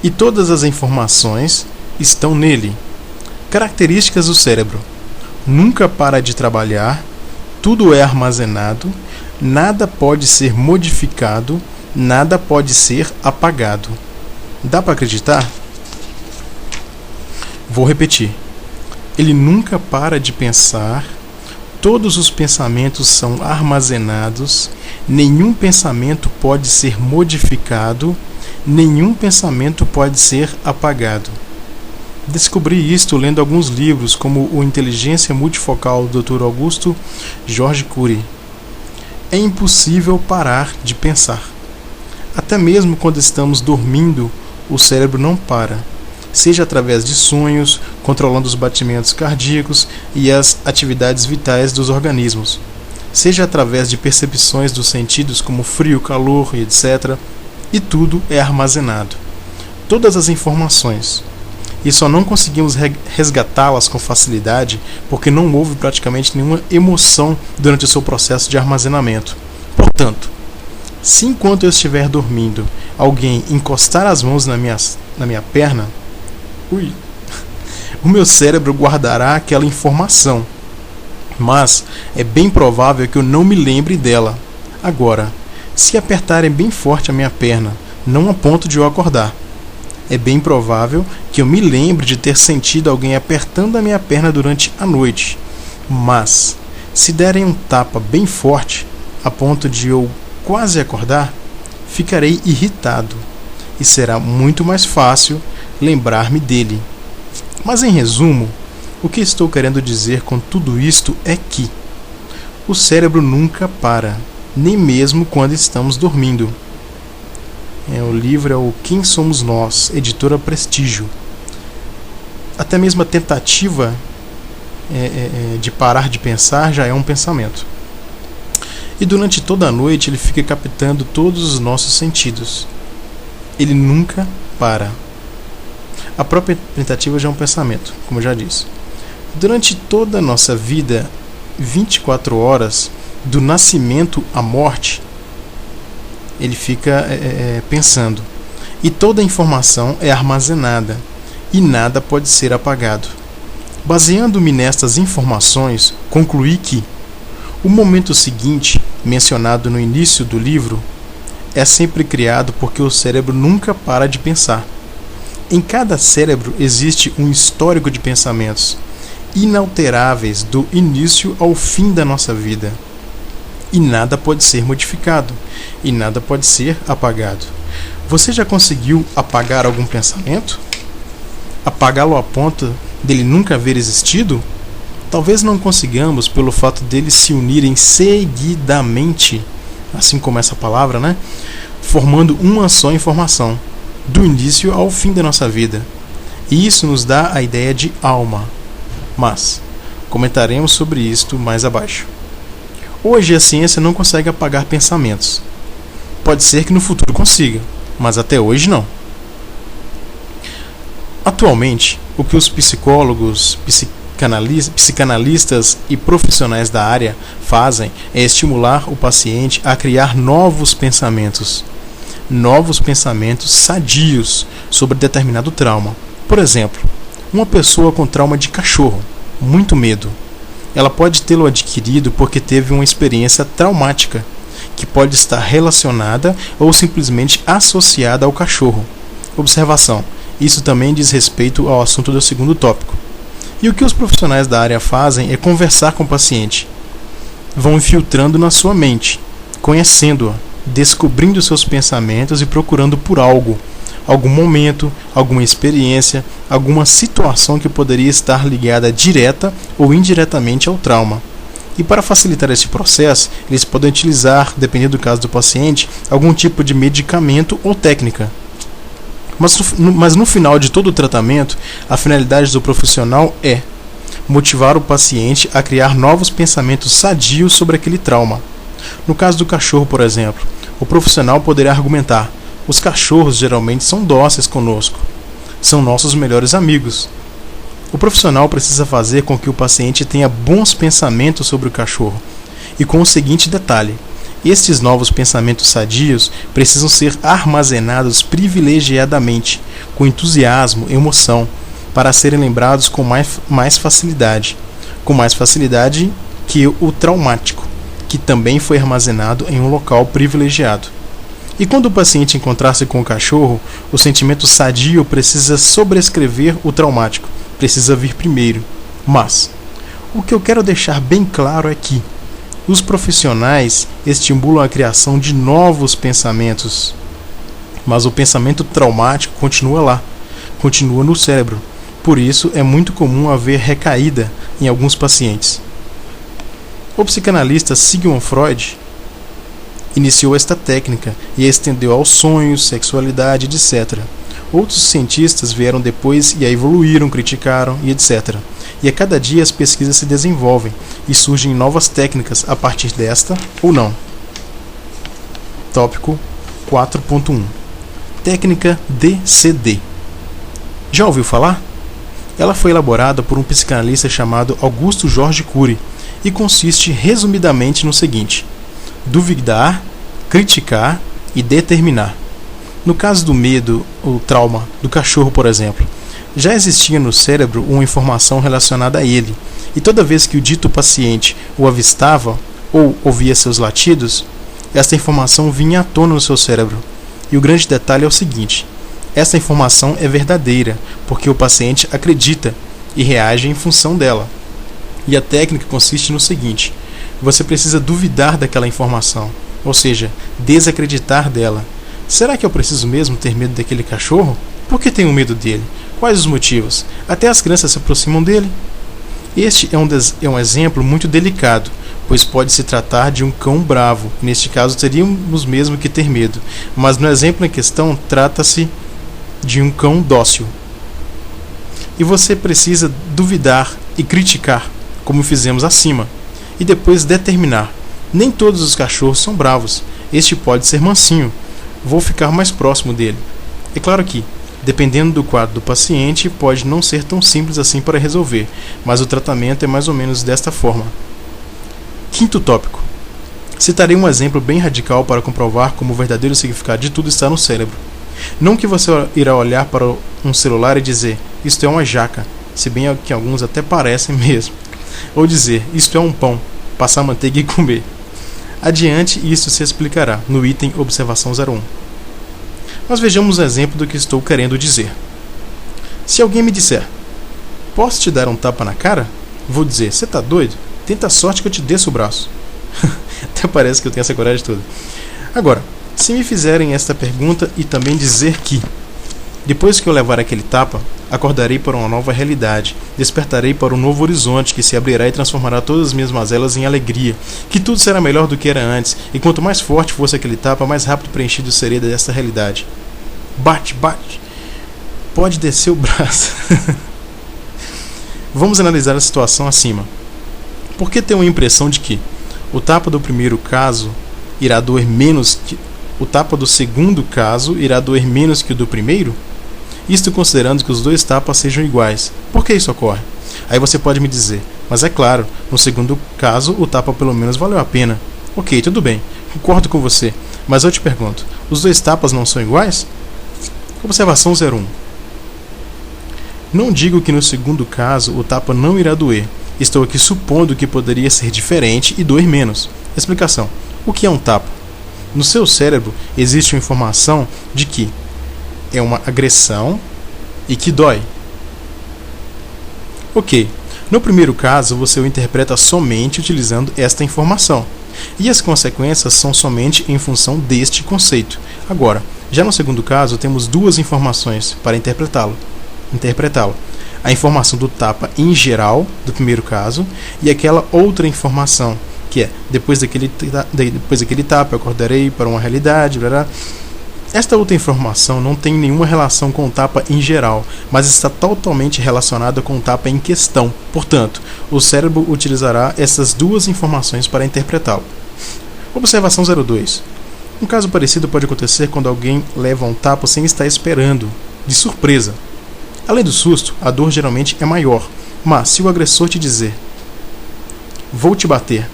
E todas as informações estão nele. Características do cérebro: nunca para de trabalhar, tudo é armazenado, nada pode ser modificado, nada pode ser apagado. Dá para acreditar? Vou repetir. Ele nunca para de pensar, todos os pensamentos são armazenados, nenhum pensamento pode ser modificado, nenhum pensamento pode ser apagado. Descobri isto lendo alguns livros, como o Inteligência Multifocal do Dr. Augusto George Cury. É impossível parar de pensar. Até mesmo quando estamos dormindo, o cérebro não para, seja através de sonhos, controlando os batimentos cardíacos e as atividades vitais dos organismos, seja através de percepções dos sentidos como frio, calor e etc. E tudo é armazenado. Todas as informações. E só não conseguimos resgatá-las com facilidade porque não houve praticamente nenhuma emoção durante o seu processo de armazenamento. Portanto, se enquanto eu estiver dormindo, alguém encostar as mãos na minha perna, o meu cérebro guardará aquela informação. Mas é bem provável que eu não me lembre dela. Agora, se apertarem bem forte a minha perna, não a ponto de eu acordar, é bem provável que eu me lembre de ter sentido alguém apertando a minha perna durante a noite. Mas, se derem um tapa bem forte, a ponto de eu quase acordar, ficarei irritado e será muito mais fácil lembrar-me dele. Mas em resumo, o que estou querendo dizer com tudo isto é que o cérebro nunca para, nem mesmo quando estamos dormindo. O livro é o Quem Somos Nós, editora Prestígio. Até mesmo a tentativa de parar de pensar já é um pensamento. E durante toda a noite ele fica captando todos os nossos sentidos. Ele nunca para. A própria tentativa já é um pensamento, como eu já disse. Durante toda a nossa vida, 24 horas do nascimento à morte, ele fica pensando. E toda a informação é armazenada e nada pode ser apagado. Baseando-me nestas informações, concluí que o momento seguinte, mencionado no início do livro, é sempre criado porque o cérebro nunca para de pensar. Em cada cérebro existe um histórico de pensamentos inalteráveis do início ao fim da nossa vida. E nada pode ser modificado, e nada pode ser apagado. Você já conseguiu apagar algum pensamento? Apagá-lo a ponto dele nunca haver existido? Talvez não consigamos pelo fato deles se unirem seguidamente, assim como essa palavra, né? Formando uma só informação, do início ao fim da nossa vida. E isso nos dá a ideia de alma. Mas comentaremos sobre isto mais abaixo. Hoje a ciência não consegue apagar pensamentos. Pode ser que no futuro consiga, mas até hoje não. Atualmente, o que os psicólogos, psicanalistas e profissionais da área fazem é estimular o paciente a criar novos pensamentos sadios sobre determinado trauma. Por exemplo, uma pessoa com trauma de cachorro, muito medo, ela pode tê-lo adquirido porque teve uma experiência traumática, que pode estar relacionada ou simplesmente associada ao cachorro. Observação: isso também diz respeito ao assunto do segundo tópico. E o que os profissionais da área fazem é conversar com o paciente. Vão infiltrando na sua mente, conhecendo-a, descobrindo seus pensamentos e procurando por algo, algum momento, alguma experiência, alguma situação que poderia estar ligada direta ou indiretamente ao trauma. E para facilitar esse processo, eles podem utilizar, dependendo do caso do paciente, algum tipo de medicamento ou técnica. Mas no final de todo o tratamento, a finalidade do profissional é motivar o paciente a criar novos pensamentos sadios sobre aquele trauma. No caso do cachorro, por exemplo, o profissional poderá argumentar: os cachorros geralmente são dóceis conosco, são nossos melhores amigos. O profissional precisa fazer com que o paciente tenha bons pensamentos sobre o cachorro, e com o seguinte detalhe: estes novos pensamentos sadios precisam ser armazenados privilegiadamente, com entusiasmo e emoção, para serem lembrados com mais facilidade que o traumático, que também foi armazenado em um local privilegiado. E quando o paciente encontrar-se com o cachorro, o sentimento sadio precisa sobrescrever o traumático, precisa vir primeiro. Mas o que eu quero deixar bem claro é que os profissionais estimulam a criação de novos pensamentos, mas o pensamento traumático continua lá, continua no cérebro. Por isso é muito comum haver recaída em alguns pacientes. O psicanalista Sigmund Freud iniciou esta técnica e a estendeu aos sonhos, sexualidade, etc. Outros cientistas vieram depois e a evoluíram, criticaram e etc. E a cada dia as pesquisas se desenvolvem e surgem novas técnicas a partir desta ou não. Tópico 4.1 Técnica DCD. Já ouviu falar? Ela foi elaborada por um psicanalista chamado Augusto Jorge Cury e consiste resumidamente no seguinte: duvidar, criticar e determinar. No caso do medo ou trauma do cachorro, por exemplo, já existia no cérebro uma informação relacionada a ele, e toda vez que o dito paciente o avistava ou ouvia seus latidos, esta informação vinha à tona no seu cérebro. E o grande detalhe é o seguinte: essa informação é verdadeira, porque o paciente acredita e reage em função dela. E a técnica consiste no seguinte: você precisa duvidar daquela informação, ou seja, desacreditar dela. Será que eu preciso mesmo ter medo daquele cachorro? Por que tenho medo dele? Quais os motivos? Até as crianças se aproximam dele. Este é um exemplo muito delicado, pois pode se tratar de um cão bravo. Neste caso, teríamos mesmo que ter medo. Mas no exemplo em questão, trata-se de um cão dócil. E você precisa duvidar e criticar, como fizemos acima, e depois determinar. Nem todos os cachorros são bravos. Este pode ser mansinho. Vou ficar mais próximo dele. É claro que, dependendo do quadro do paciente, pode não ser tão simples assim para resolver, mas o tratamento é mais ou menos desta forma. Quinto tópico. Citarei um exemplo bem radical para comprovar como o verdadeiro significado de tudo está no cérebro. Não que você irá olhar para um celular e dizer, isto é uma jaca, se bem que alguns até parecem mesmo. Ou dizer, isto é um pão, passar manteiga e comer. Adiante, isto se explicará no item Observação 01. Mas vejamos um exemplo do que estou querendo dizer. Se alguém me disser, posso te dar um tapa na cara? Vou dizer, você tá doido? Tenta a sorte que eu te desço o braço. Até parece que eu tenho essa coragem toda. Agora, se me fizerem esta pergunta e também dizer que, depois que eu levar aquele tapa, acordarei para uma nova realidade, despertarei para um novo horizonte que se abrirá e transformará todas as minhas mazelas em alegria, que tudo será melhor do que era antes, e quanto mais forte fosse aquele tapa, mais rápido preenchido seria desta realidade. Bate, bate. Pode descer o braço. Vamos analisar a situação acima. Por que ter uma impressão de que o tapa do primeiro caso irá doer menos que o tapa do segundo caso irá doer menos que o do primeiro? Isto considerando que os dois tapas sejam iguais. Por que isso ocorre? Aí você pode me dizer, mas é claro, no segundo caso o tapa pelo menos valeu a pena. Ok, tudo bem, concordo com você, mas eu te pergunto, os dois tapas não são iguais? Observação 01. Não digo que no segundo caso o tapa não irá doer. Estou aqui supondo que poderia ser diferente e doer menos. Explicação. O que é um tapa? No seu cérebro existe uma informação de que é uma agressão e que dói. Ok. No primeiro caso, você o interpreta somente utilizando esta informação. E as consequências são somente em função deste conceito. Agora, já no segundo caso, temos duas informações para interpretá-lo. A informação do tapa em geral, do primeiro caso, e aquela outra informação, que é, depois daquele tapa, eu acordarei para uma realidade, blá, blá. Esta outra informação não tem nenhuma relação com o tapa em geral, mas está totalmente relacionada com o tapa em questão. Portanto, o cérebro utilizará essas duas informações para interpretá-lo. Observação 02. Um caso parecido pode acontecer quando alguém leva um tapa sem estar esperando, de surpresa. Além do susto, a dor geralmente é maior, mas se o agressor te dizer, vou te bater,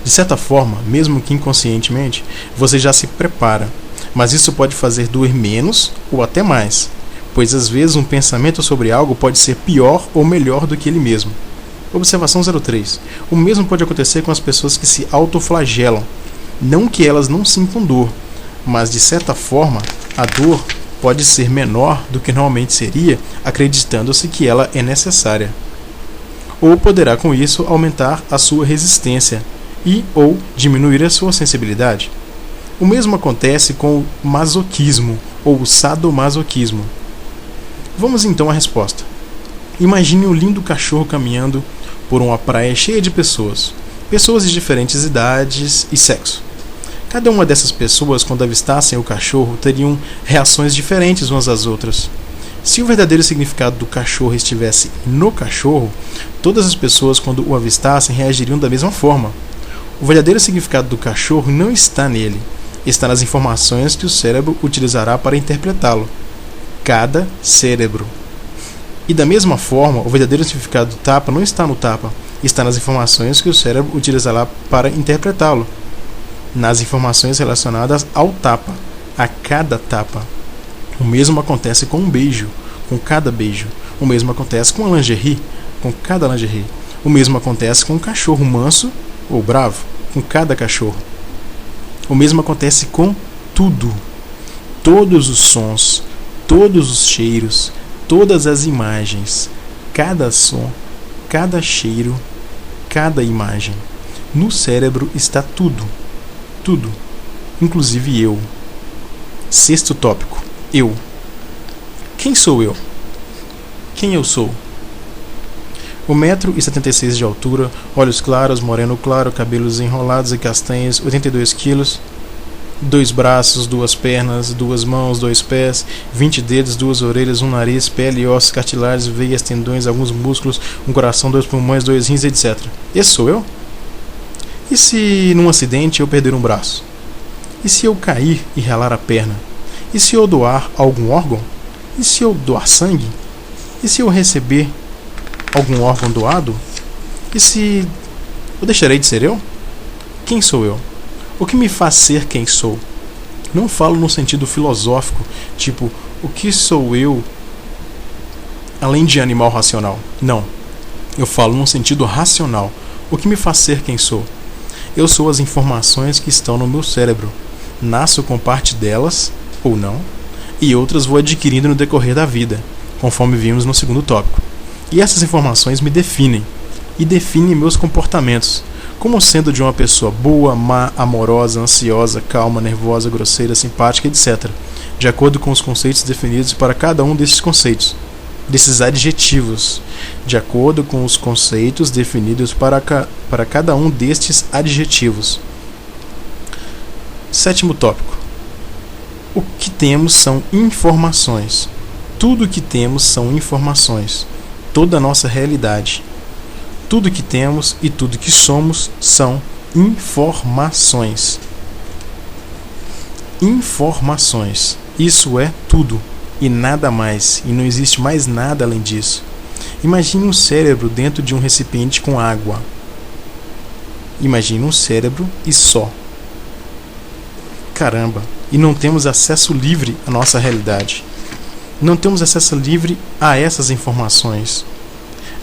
de certa forma, mesmo que inconscientemente, você já se prepara. Mas isso pode fazer doer menos ou até mais, pois às vezes um pensamento sobre algo pode ser pior ou melhor do que ele mesmo. Observação 03. O mesmo pode acontecer com as pessoas que se autoflagelam. Não que elas não sintam dor, mas de certa forma a dor pode ser menor do que normalmente seria, acreditando-se que ela é necessária. Ou poderá com isso aumentar a sua resistência e ou diminuir a sua sensibilidade. O mesmo acontece com o masoquismo ou o sadomasoquismo. Vamos então à resposta. Imagine um lindo cachorro caminhando por uma praia cheia de pessoas de diferentes idades e sexo. Cada uma dessas pessoas, quando avistassem o cachorro, teriam reações diferentes umas às outras. Se o verdadeiro significado do cachorro estivesse no cachorro, todas as pessoas, quando o avistassem, reagiriam da mesma forma. O verdadeiro significado do cachorro não está nele, está nas informações que o cérebro utilizará para interpretá-lo. Cada cérebro. E da mesma forma, o verdadeiro significado do tapa não está no tapa, está nas informações que o cérebro utilizará para interpretá-lo. Nas informações relacionadas ao tapa, a cada tapa. O mesmo acontece com um beijo, com cada beijo. O mesmo acontece com a lingerie, com cada lingerie. O mesmo acontece com um cachorro manso ou bravo, com cada cachorro. O mesmo acontece com tudo. Todos os sons, todos os cheiros, todas as imagens, cada som, cada cheiro, cada imagem. No cérebro está tudo. Tudo, inclusive eu. Sexto tópico, eu. Quem sou eu? Quem eu sou? 1,76 m de altura, olhos claros, moreno claro, cabelos enrolados e castanhos, 82 quilos, 2 braços, 2 pernas, 2 mãos, 2 pés, 20 dedos, 2 orelhas, 1 nariz, pele, ossos, cartilagens, veias, tendões, alguns músculos, 1 coração, 2 pulmões, 2 rins, etc. Esse sou eu? E se num acidente eu perder um braço? E se eu cair e ralar a perna? E se eu doar algum órgão? E se eu doar sangue? E se eu receber algum órgão doado? E se Eu deixarei de ser eu? Quem sou eu? O que me faz ser quem sou? Não falo no sentido filosófico, tipo, o que sou eu além de animal racional? Não. Eu falo num sentido racional. O que me faz ser quem sou? Eu sou as informações que estão no meu cérebro. Nasço com parte delas, ou não, e outras vou adquirindo no decorrer da vida, conforme vimos no segundo tópico. E essas informações me definem, e definem meus comportamentos, como sendo de uma pessoa boa, má, amorosa, ansiosa, calma, nervosa, grosseira, simpática, etc., de acordo com os conceitos definidos para cada um desses conceitos, desses adjetivos, de acordo com os conceitos definidos para cada um destes adjetivos. Sétimo tópico. O que temos são informações. Tudo o que temos são informações. Toda a nossa realidade. Tudo que temos e tudo que somos são informações. Informações. Isso é tudo e nada mais, e não existe mais nada além disso. Imagine um cérebro dentro de um recipiente com água. Imagine um cérebro e só. Caramba, e não temos acesso livre à nossa realidade. Não temos acesso livre a essas informações.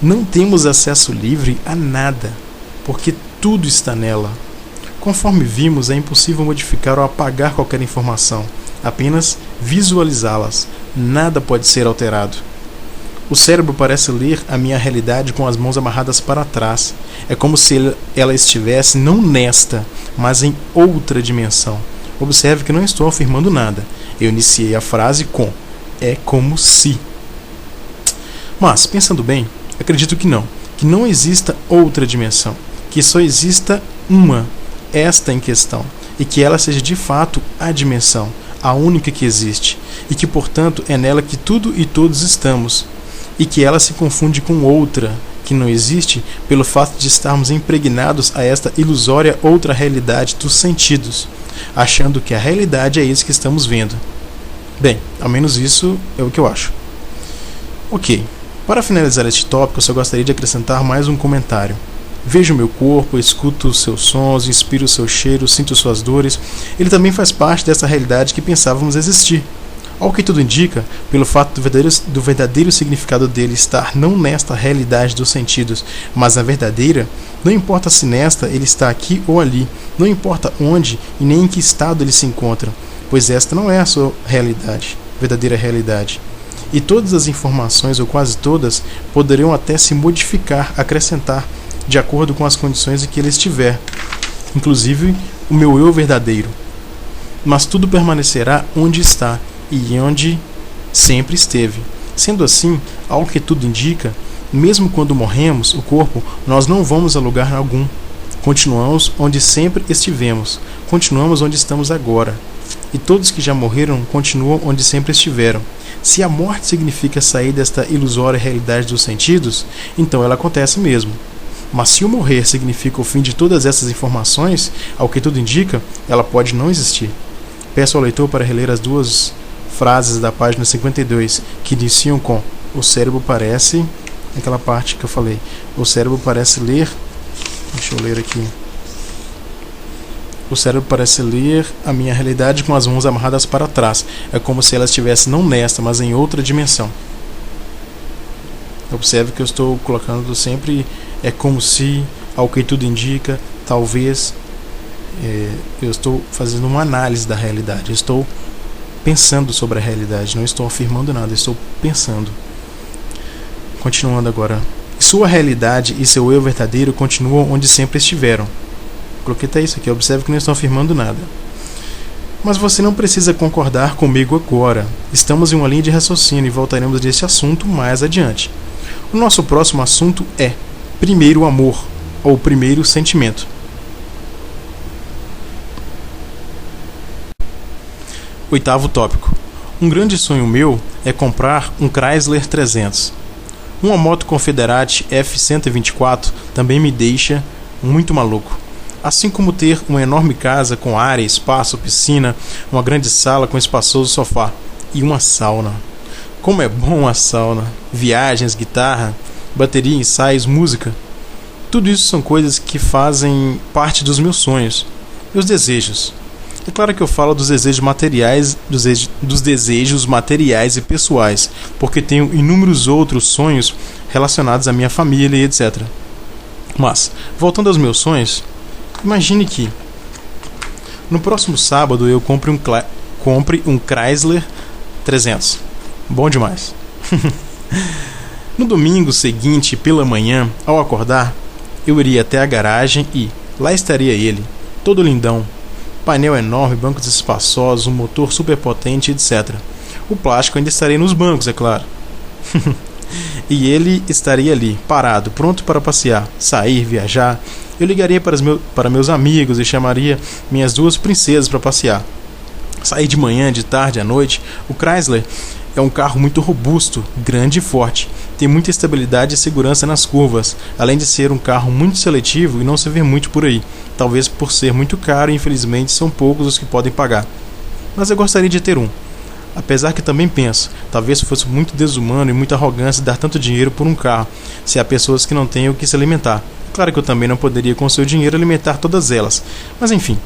Não temos acesso livre a nada, porque tudo está nela. Conforme vimos, é impossível modificar ou apagar qualquer informação, apenas visualizá-las. Nada pode ser alterado. O cérebro parece ler a minha realidade com as mãos amarradas para trás. É como se ela estivesse não nesta, mas em outra dimensão. Observe que não estou afirmando nada. Eu iniciei a frase com "é como se". Mas, pensando bem, acredito que não exista outra dimensão, que só exista uma, esta em questão, e que ela seja de fato a dimensão, a única que existe, e que, portanto, é nela que tudo e todos estamos, e que ela se confunde com outra, que não existe, pelo fato de estarmos impregnados a esta ilusória outra realidade dos sentidos, achando que a realidade é isso que estamos vendo. Bem, ao menos isso é o que eu acho. Ok, para finalizar este tópico, eu só gostaria de acrescentar mais um comentário. Vejo o meu corpo, escuto os seus sons, inspiro o seu cheiro, sinto suas dores. Ele também faz parte dessa realidade que pensávamos existir. Ao que tudo indica, pelo fato do verdadeiro significado dele estar não nesta realidade dos sentidos, mas na verdadeira, não importa se nesta ele está aqui ou ali, não importa onde e nem em que estado ele se encontra, pois esta não é a sua realidade, verdadeira realidade. E todas as informações, ou quase todas, poderão até se modificar, acrescentar, de acordo com as condições em que ele estiver, inclusive o meu eu verdadeiro. Mas tudo permanecerá onde está e onde sempre esteve. Sendo assim, ao que tudo indica, mesmo quando morremos o corpo, nós não vamos a lugar algum. Continuamos onde sempre estivemos, continuamos onde estamos agora. E todos que já morreram continuam onde sempre estiveram. Se a morte significa sair desta ilusória realidade dos sentidos, então ela acontece mesmo. Mas se o morrer significa o fim de todas essas informações, ao que tudo indica, ela pode não existir. Peço ao leitor para reler as duas frases da página 52, que iniciam com "o cérebro parece", aquela parte que eu falei, "o cérebro parece ler", deixa eu ler aqui, "o cérebro parece ler a minha realidade com as mãos amarradas para trás, é como se ela estivesse não nesta, mas em outra dimensão". Observe que eu estou colocando sempre "é como se", "ao que tudo indica", "talvez". Eu estou fazendo uma análise da realidade, eu estou pensando sobre a realidade, não estou afirmando nada, estou pensando. Continuando agora. Sua realidade e seu eu verdadeiro continuam onde sempre estiveram. Coloquei até isso aqui, observe que não estou afirmando nada. Mas você não precisa concordar comigo agora. Estamos em uma linha de raciocínio e voltaremos desse assunto mais adiante. O nosso próximo assunto é primeiro amor, ou primeiro sentimento. Oitavo tópico. Um grande sonho meu é comprar um Chrysler 300. Uma moto Confederate F-124 também me deixa muito maluco. Assim como ter uma enorme casa com área, espaço, piscina, uma grande sala com espaçoso sofá e uma sauna. Como é bom a sauna! Viagens, guitarra, bateria, ensaios, música. Tudo isso são coisas que fazem parte dos meus sonhos, meus desejos. É claro que eu falo dos desejos materiais, dos desejos materiais e pessoais, porque tenho inúmeros outros sonhos relacionados à minha família e etc. Mas, voltando aos meus sonhos, imagine que no próximo sábado eu compre um Chrysler 300. Bom demais. No domingo seguinte, pela manhã, ao acordar, eu iria até a garagem e lá estaria ele, todo lindão. Painel enorme, bancos espaçosos, um motor super potente, etc. O plástico ainda estaria nos bancos, é claro. E ele estaria ali, parado, pronto para passear, sair, viajar. Eu ligaria para meus amigos e chamaria minhas 2 princesas para passear. Sair de manhã, de tarde, à noite. O Chrysler é um carro muito robusto, grande e forte. Tem muita estabilidade e segurança nas curvas, além de ser um carro muito seletivo e não se vê muito por aí. Talvez por ser muito caro e infelizmente são poucos os que podem pagar. Mas eu gostaria de ter um. Apesar que também penso, talvez fosse muito desumano e muita arrogância dar tanto dinheiro por um carro, se há pessoas que não têm o que se alimentar. Claro que eu também não poderia com seu dinheiro alimentar todas elas. Mas enfim.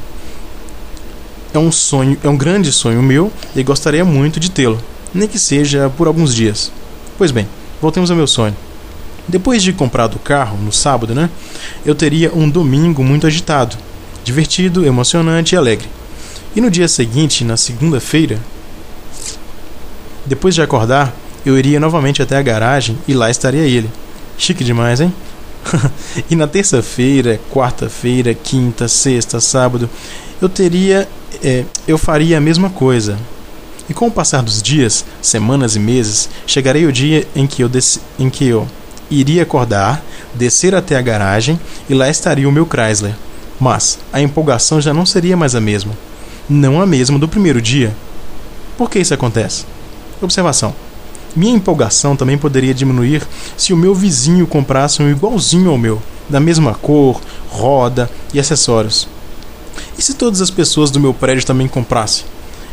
É um grande sonho meu e gostaria muito de tê-lo, nem que seja por alguns dias. Pois bem, voltemos ao meu sonho. Depois de comprar o carro, no sábado, eu teria um domingo muito agitado, divertido, emocionante e alegre. E no dia seguinte, na segunda-feira, depois de acordar, eu iria novamente até a garagem e lá estaria ele. Chique demais, hein? E na terça-feira, quarta-feira, quinta, sexta, sábado, eu faria a mesma coisa. E com o passar dos dias, semanas e meses, chegaria o dia em que eu iria acordar, descer até a garagem e lá estaria o meu Chrysler. Mas a empolgação já não seria mais a mesma. Não a mesma do primeiro dia. Por que isso acontece? Observação. Minha empolgação também poderia diminuir se o meu vizinho comprasse um igualzinho ao meu, da mesma cor, roda e acessórios. E se todas as pessoas do meu prédio também comprassem?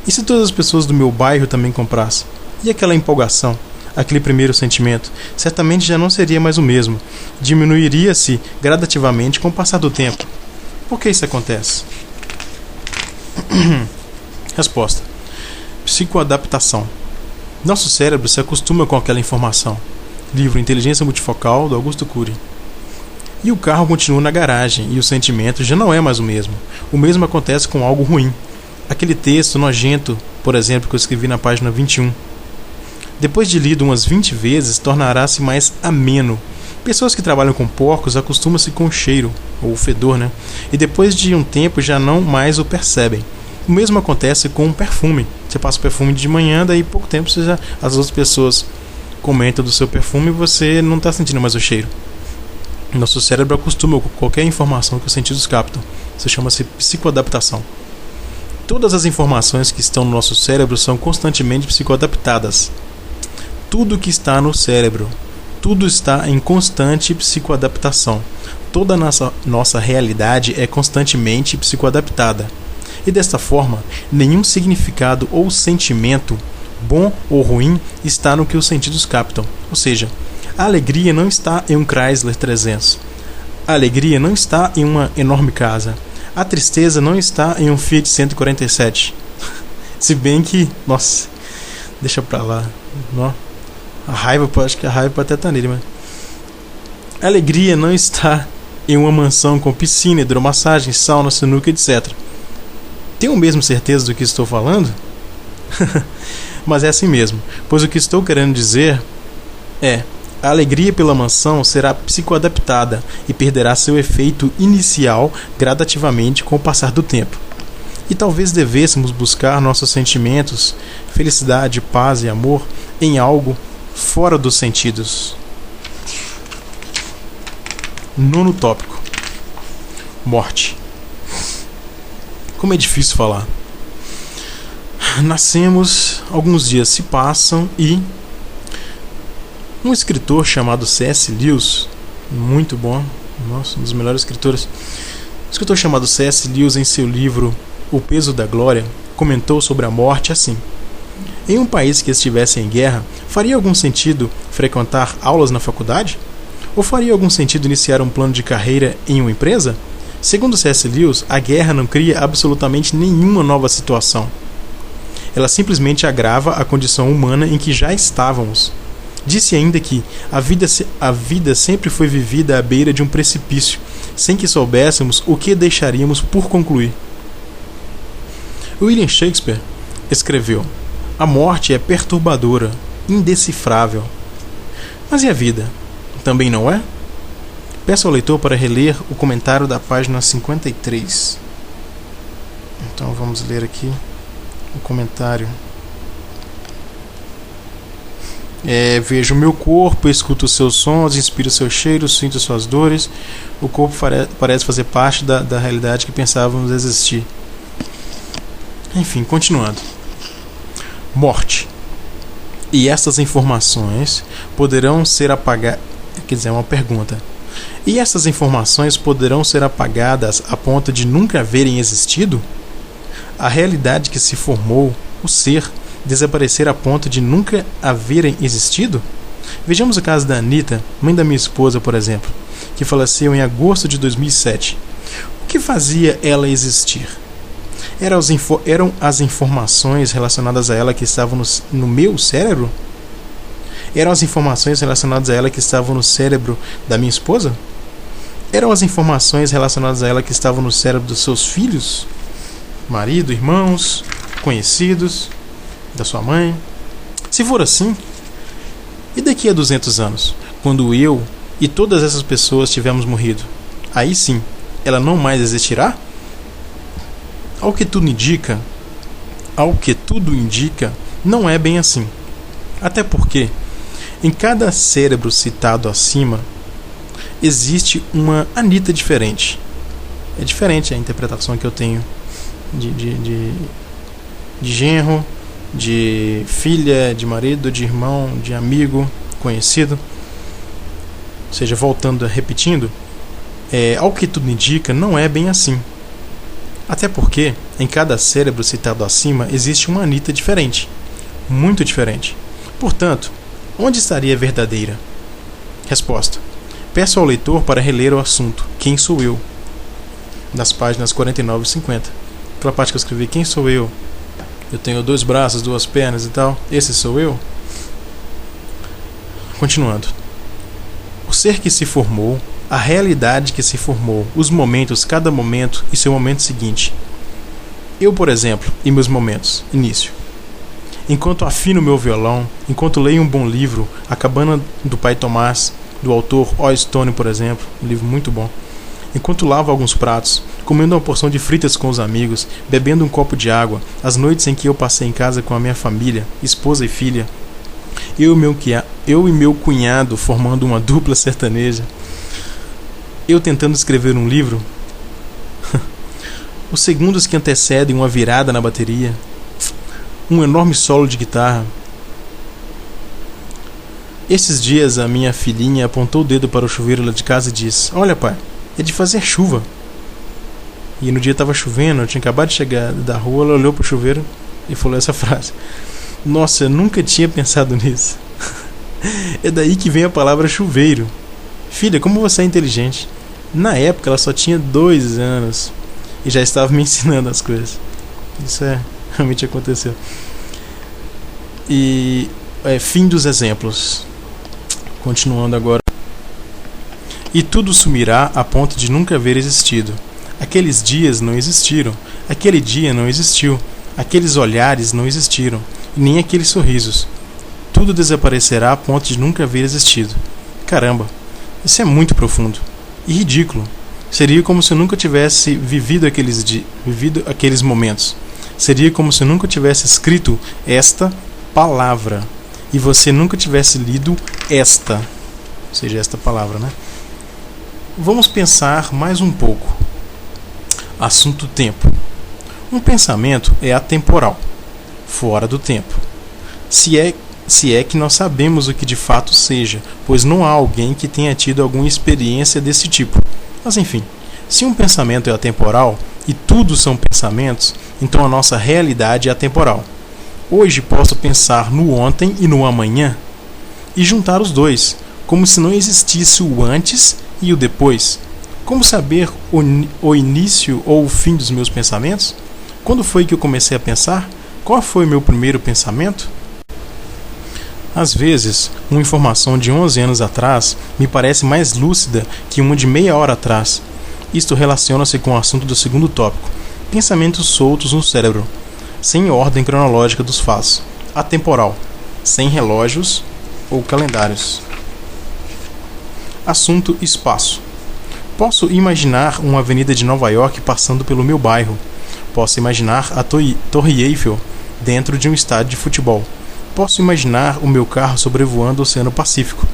E se todas as pessoas do meu bairro também comprassem? E aquela empolgação, aquele primeiro sentimento, certamente já não seria mais o mesmo. Diminuiria-se gradativamente com o passar do tempo. Por que isso acontece? Resposta. Psicoadaptação. Nosso cérebro se acostuma com aquela informação. Livro Inteligência Multifocal, do Augusto Cury. E o carro continua na garagem e o sentimento já não é mais o mesmo. O mesmo acontece com algo ruim. Aquele texto nojento, por exemplo, que eu escrevi na página 21. Depois de lido umas 20 vezes, tornará-se mais ameno. Pessoas que trabalham com porcos acostumam-se com o cheiro, ou o fedor, e depois de um tempo já não mais o percebem. O mesmo acontece com um perfume. Você passa o perfume de manhã, daí pouco tempo as outras pessoas comentam do seu perfume e você não está sentindo mais o cheiro. Nosso cérebro acostuma com qualquer informação que os sentidos captam. Isso chama-se psicoadaptação. Todas as informações que estão no nosso cérebro são constantemente psicoadaptadas. Tudo que está no cérebro, tudo está em constante psicoadaptação. Toda a nossa realidade é constantemente psicoadaptada. E desta forma, nenhum significado ou sentimento, bom ou ruim, está no que os sentidos captam. Ou seja, a alegria não está em um Chrysler 300. A alegria não está em uma enorme casa. A tristeza não está em um Fiat 147. Se bem que, nossa, deixa pra lá. Acho que a raiva pode até estar nele, mas... A alegria não está em uma mansão com piscina, hidromassagem, sauna, sinuca, etc. Tenho mesmo certeza do que estou falando? Mas é assim mesmo, pois o que estou querendo dizer é: a alegria pela mansão será psicoadaptada e perderá seu efeito inicial gradativamente com o passar do tempo. E talvez devêssemos buscar nossos sentimentos, felicidade, paz e amor, em algo fora dos sentidos. 9º tópico: morte. Como é difícil falar. Nascemos, alguns dias se passam e um escritor chamado C.S. Lewis, muito bom, nossa, um dos melhores escritores, um escritor chamado C.S. Lewis, em seu livro O Peso da Glória, comentou sobre a morte assim: em um país que estivesse em guerra, faria algum sentido frequentar aulas na faculdade? Ou faria algum sentido iniciar um plano de carreira em uma empresa? Segundo C.S. Lewis, a guerra não cria absolutamente nenhuma nova situação. Ela simplesmente agrava a condição humana em que já estávamos. Disse ainda que a vida sempre foi vivida à beira de um precipício, sem que soubéssemos o que deixaríamos por concluir. William Shakespeare escreveu: a morte é perturbadora, indecifrável. Mas e a vida? Também não é? Peço ao leitor para reler o comentário da página 53. Então vamos ler aqui o comentário. Vejo o meu corpo, escuto os seus sons, inspiro seus cheiros, sinto suas dores. O corpo parece fazer parte da realidade que pensávamos existir. Enfim, continuando. Morte. E essas informações poderão ser apagadas. Quer dizer, é uma pergunta. E essas informações poderão ser apagadas a ponto de nunca haverem existido? A realidade que se formou, o ser, desaparecer a ponto de nunca haverem existido? Vejamos o caso da Anita, mãe da minha esposa, por exemplo, que faleceu em agosto de 2007. O que fazia ela existir? Eram as informações relacionadas a ela que estavam no meu cérebro? Eram as informações relacionadas a ela que estavam no cérebro da minha esposa? Eram as informações relacionadas a ela que estavam no cérebro dos seus filhos? Marido, irmãos, conhecidos, da sua mãe? Se for assim, e daqui a 200 anos, quando eu e todas essas pessoas tivermos morrido, aí sim, ela não mais existirá? Ao que tudo indica, não é bem assim. Até porque, em cada cérebro citado acima, existe uma Anita diferente. É diferente a interpretação que eu tenho de genro, de filha, de marido, de irmão, de amigo, conhecido. Ou seja, repetindo, ao que tudo indica, não é bem assim. Até porque, em cada cérebro citado acima, existe uma Anita diferente. Muito diferente. Portanto, onde estaria a verdadeira? Resposta. Peço ao leitor para reler o assunto Quem sou eu? Nas páginas 49 e 50. Aquela parte que eu escrevi Quem sou eu? Eu tenho 2 braços, 2 pernas e tal. Esse sou eu? Continuando. O ser que se formou, a realidade que se formou, os momentos, cada momento e seu momento seguinte. Eu, por exemplo, e meus momentos. Início. Enquanto afino meu violão, enquanto leio um bom livro, A Cabana do Pai Tomás, do autor O. Stone, por exemplo, um livro muito bom. Enquanto lavo alguns pratos, comendo uma porção de fritas com os amigos, bebendo um copo de água, as noites em que eu passei em casa com a minha família, esposa e filha, eu e meu cunhado formando uma dupla sertaneja, eu tentando escrever um livro, os segundos que antecedem uma virada na bateria, um enorme solo de guitarra. Esses dias a minha filhinha apontou o dedo para o chuveiro lá de casa e disse: olha, pai, é de fazer chuva. E no dia estava chovendo, eu tinha acabado de chegar da rua, ela olhou para o chuveiro e falou essa frase: nossa, eu nunca tinha pensado nisso. É daí que vem a palavra chuveiro. Filha, como você é inteligente. Na época ela só tinha 2 anos e já estava me ensinando as coisas. Isso realmente aconteceu. E fim dos exemplos. Continuando agora. E tudo sumirá a ponto de nunca haver existido. Aqueles dias não existiram. Aquele dia não existiu. Aqueles olhares não existiram. Nem aqueles sorrisos. Tudo desaparecerá a ponto de nunca haver existido. Caramba, isso é muito profundo. E ridículo. Seria como se eu nunca tivesse vivido aqueles momentos. Seria como se eu nunca tivesse escrito esta palavra. E você nunca tivesse lido esta. Ou seja, esta palavra, né? Vamos pensar mais um pouco. Assunto tempo. Um pensamento é atemporal, fora do tempo. Se é que nós sabemos o que de fato seja, pois não há alguém que tenha tido alguma experiência desse tipo. Mas enfim, se um pensamento é atemporal e tudo são pensamentos, então a nossa realidade é atemporal. Hoje posso pensar no ontem e no amanhã e juntar os dois. como se não existisse o antes e o depois. Como saber o início ou o fim dos meus pensamentos? Quando foi que eu comecei a pensar? Qual foi o meu primeiro pensamento? Às vezes, uma informação de 11 anos atrás me parece mais lúcida que uma de meia hora atrás. Isto relaciona-se com o assunto do segundo tópico: pensamentos soltos no cérebro, sem ordem cronológica dos fatos, atemporal, sem relógios ou calendários. Assunto: espaço. Posso imaginar uma avenida de Nova York passando pelo meu bairro. Posso imaginar a Torre Eiffel dentro de um estádio de futebol. Posso imaginar o meu carro sobrevoando o Oceano Pacífico.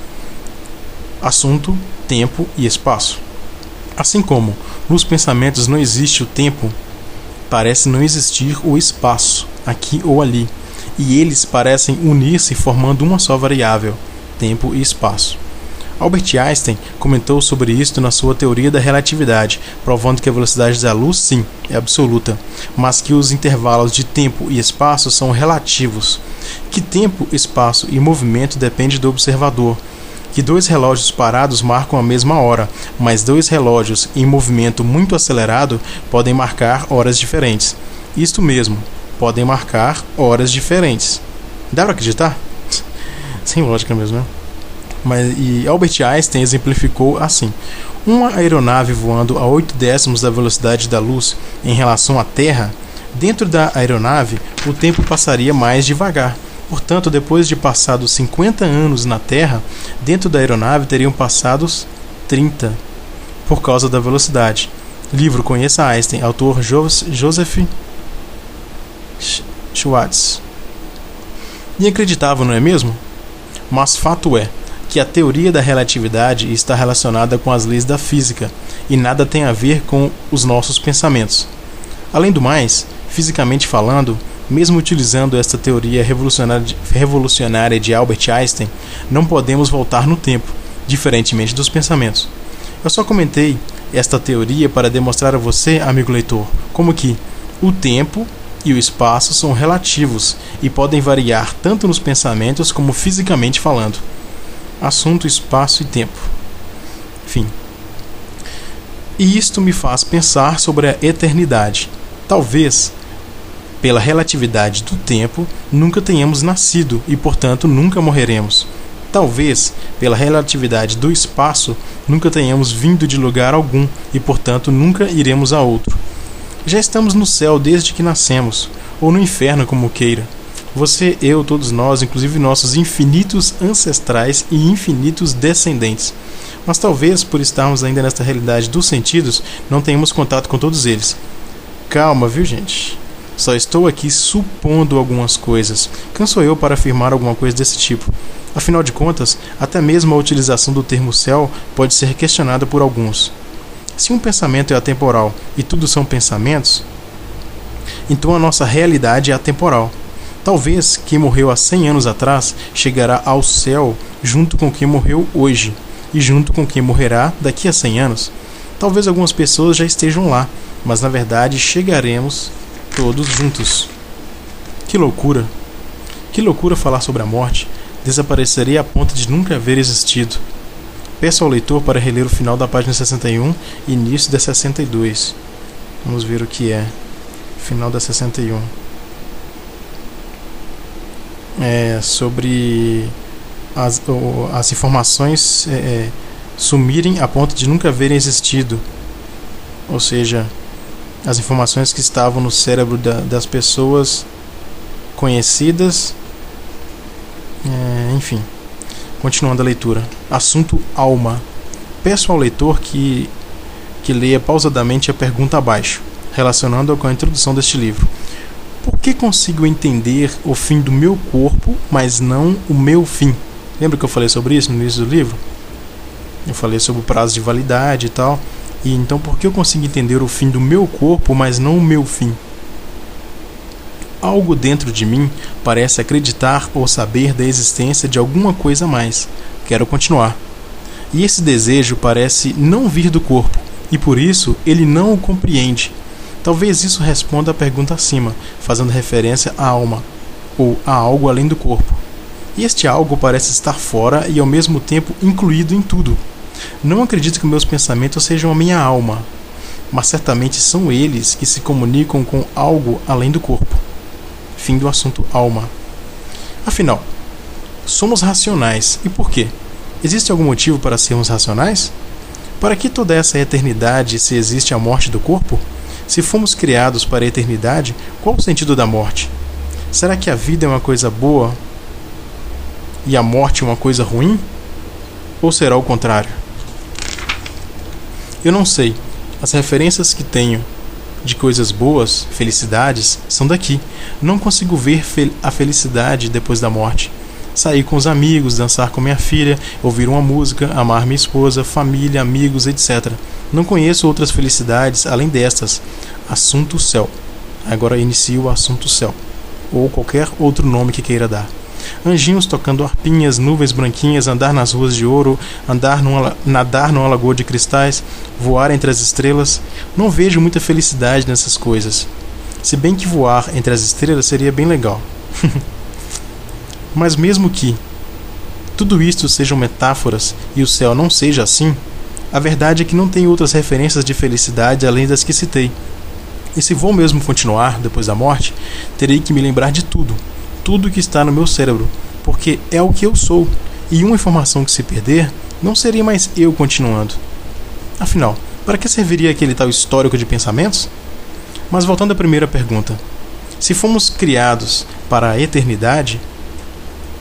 Assunto: tempo e espaço. Assim como nos pensamentos não existe o tempo, parece não existir o espaço, aqui ou ali, e eles parecem unir-se formando uma só variável, tempo e espaço. Albert Einstein comentou sobre isto na sua teoria da relatividade, provando que a velocidade da luz, sim, é absoluta, mas que os intervalos de tempo e espaço são relativos, que tempo, espaço e movimento dependem do observador, que dois relógios parados marcam a mesma hora, mas dois relógios em movimento muito acelerado podem marcar horas diferentes. Isto mesmo, podem marcar horas diferentes. Dá para acreditar? Sem lógica mesmo, né? E Albert Einstein exemplificou assim: uma aeronave voando a 0,8 da velocidade da luz em relação à Terra, dentro da aeronave o tempo passaria mais devagar. Portanto, depois de passados 50 anos na Terra, dentro da aeronave teriam passados 30, por causa da velocidade. Livro Conheça Einstein, autor Joseph Schwartz. Inacreditável, não é mesmo? Mas fato é que a teoria da relatividade está relacionada com as leis da física e nada tem a ver com os nossos pensamentos. Além do mais, fisicamente falando, mesmo utilizando esta teoria revolucionária de Albert Einstein, não podemos voltar no tempo, diferentemente dos pensamentos. Eu só comentei esta teoria para demonstrar a você, amigo leitor, como que o tempo e o espaço são relativos e podem variar tanto nos pensamentos como fisicamente falando. Assunto: espaço e tempo. Fim. E isto me faz pensar sobre a eternidade. Talvez, pela relatividade do tempo, nunca tenhamos nascido e, portanto, nunca morreremos. Talvez, pela relatividade do espaço, nunca tenhamos vindo de lugar algum e, portanto, nunca iremos a outro. Já estamos no céu desde que nascemos, ou no inferno, como queira. Você, eu, todos nós, inclusive nossos infinitos ancestrais e infinitos descendentes. Mas talvez, por estarmos ainda nesta realidade dos sentidos, não tenhamos contato com todos eles. Calma, viu, gente? Só estou aqui supondo algumas coisas. Quem sou eu para afirmar alguma coisa desse tipo? Afinal de contas, até mesmo a utilização do termo céu pode ser questionada por alguns. Se um pensamento é atemporal e tudo são pensamentos, então a nossa realidade é atemporal. Talvez quem morreu há 100 anos atrás chegará ao céu junto com quem morreu hoje e junto com quem morrerá daqui a 100 anos. Talvez algumas pessoas já estejam lá, mas na verdade chegaremos todos juntos. Que loucura! Que loucura falar sobre a morte. Desapareceria a ponto de nunca haver existido. Peço ao leitor para reler o final da página 61 e início da 62. Vamos ver o que é. Final da 61. Sobre as informações sumirem a ponto de nunca haverem existido. Ou seja, as informações que estavam no cérebro das pessoas conhecidas. Enfim, continuando a leitura. Assunto: alma. Peço ao leitor que leia pausadamente a pergunta abaixo, relacionando-a com a introdução deste livro. Por que consigo entender o fim do meu corpo, mas não o meu fim? Lembra que eu falei sobre isso no início do livro? Eu falei sobre o prazo de validade e tal. E então, por que eu consigo entender o fim do meu corpo, mas não o meu fim? Algo dentro de mim parece acreditar ou saber da existência de alguma coisa a mais. Quero continuar. E esse desejo parece não vir do corpo, e por isso ele não o compreende. Talvez isso responda à pergunta acima, fazendo referência à alma, ou a algo além do corpo. E este algo parece estar fora e ao mesmo tempo incluído em tudo. Não acredito que meus pensamentos sejam a minha alma, mas certamente são eles que se comunicam com algo além do corpo. Fim do assunto alma. Afinal, somos racionais. E por quê? Existe algum motivo para sermos racionais? Para que toda essa eternidade se existe a morte do corpo? Se fomos criados para a eternidade, qual o sentido da morte? Será que a vida é uma coisa boa e a morte uma coisa ruim? Ou será o contrário? Eu não sei. As referências que tenho de coisas boas, felicidades, são daqui. Não consigo ver a felicidade depois da morte. Sair com os amigos, dançar com minha filha, ouvir uma música, amar minha esposa, família, amigos, etc. Não conheço outras felicidades além destas. Assunto céu. Agora inicio o assunto céu. Ou qualquer outro nome que queira dar. Anjinhos tocando harpinhas, nuvens branquinhas, andar nas ruas de ouro, nadar numa lagoa de cristais, voar entre as estrelas. Não vejo muita felicidade nessas coisas. Se bem que voar entre as estrelas seria bem legal. Mas mesmo que tudo isto sejam metáforas e o céu não seja assim, a verdade é que não tem outras referências de felicidade além das que citei. E se vou mesmo continuar depois da morte, terei que me lembrar de tudo que está no meu cérebro, porque é o que eu sou, e uma informação que se perder, não seria mais eu continuando. Afinal, para que serviria aquele tal histórico de pensamentos? Mas voltando à primeira pergunta, se fomos criados para a eternidade,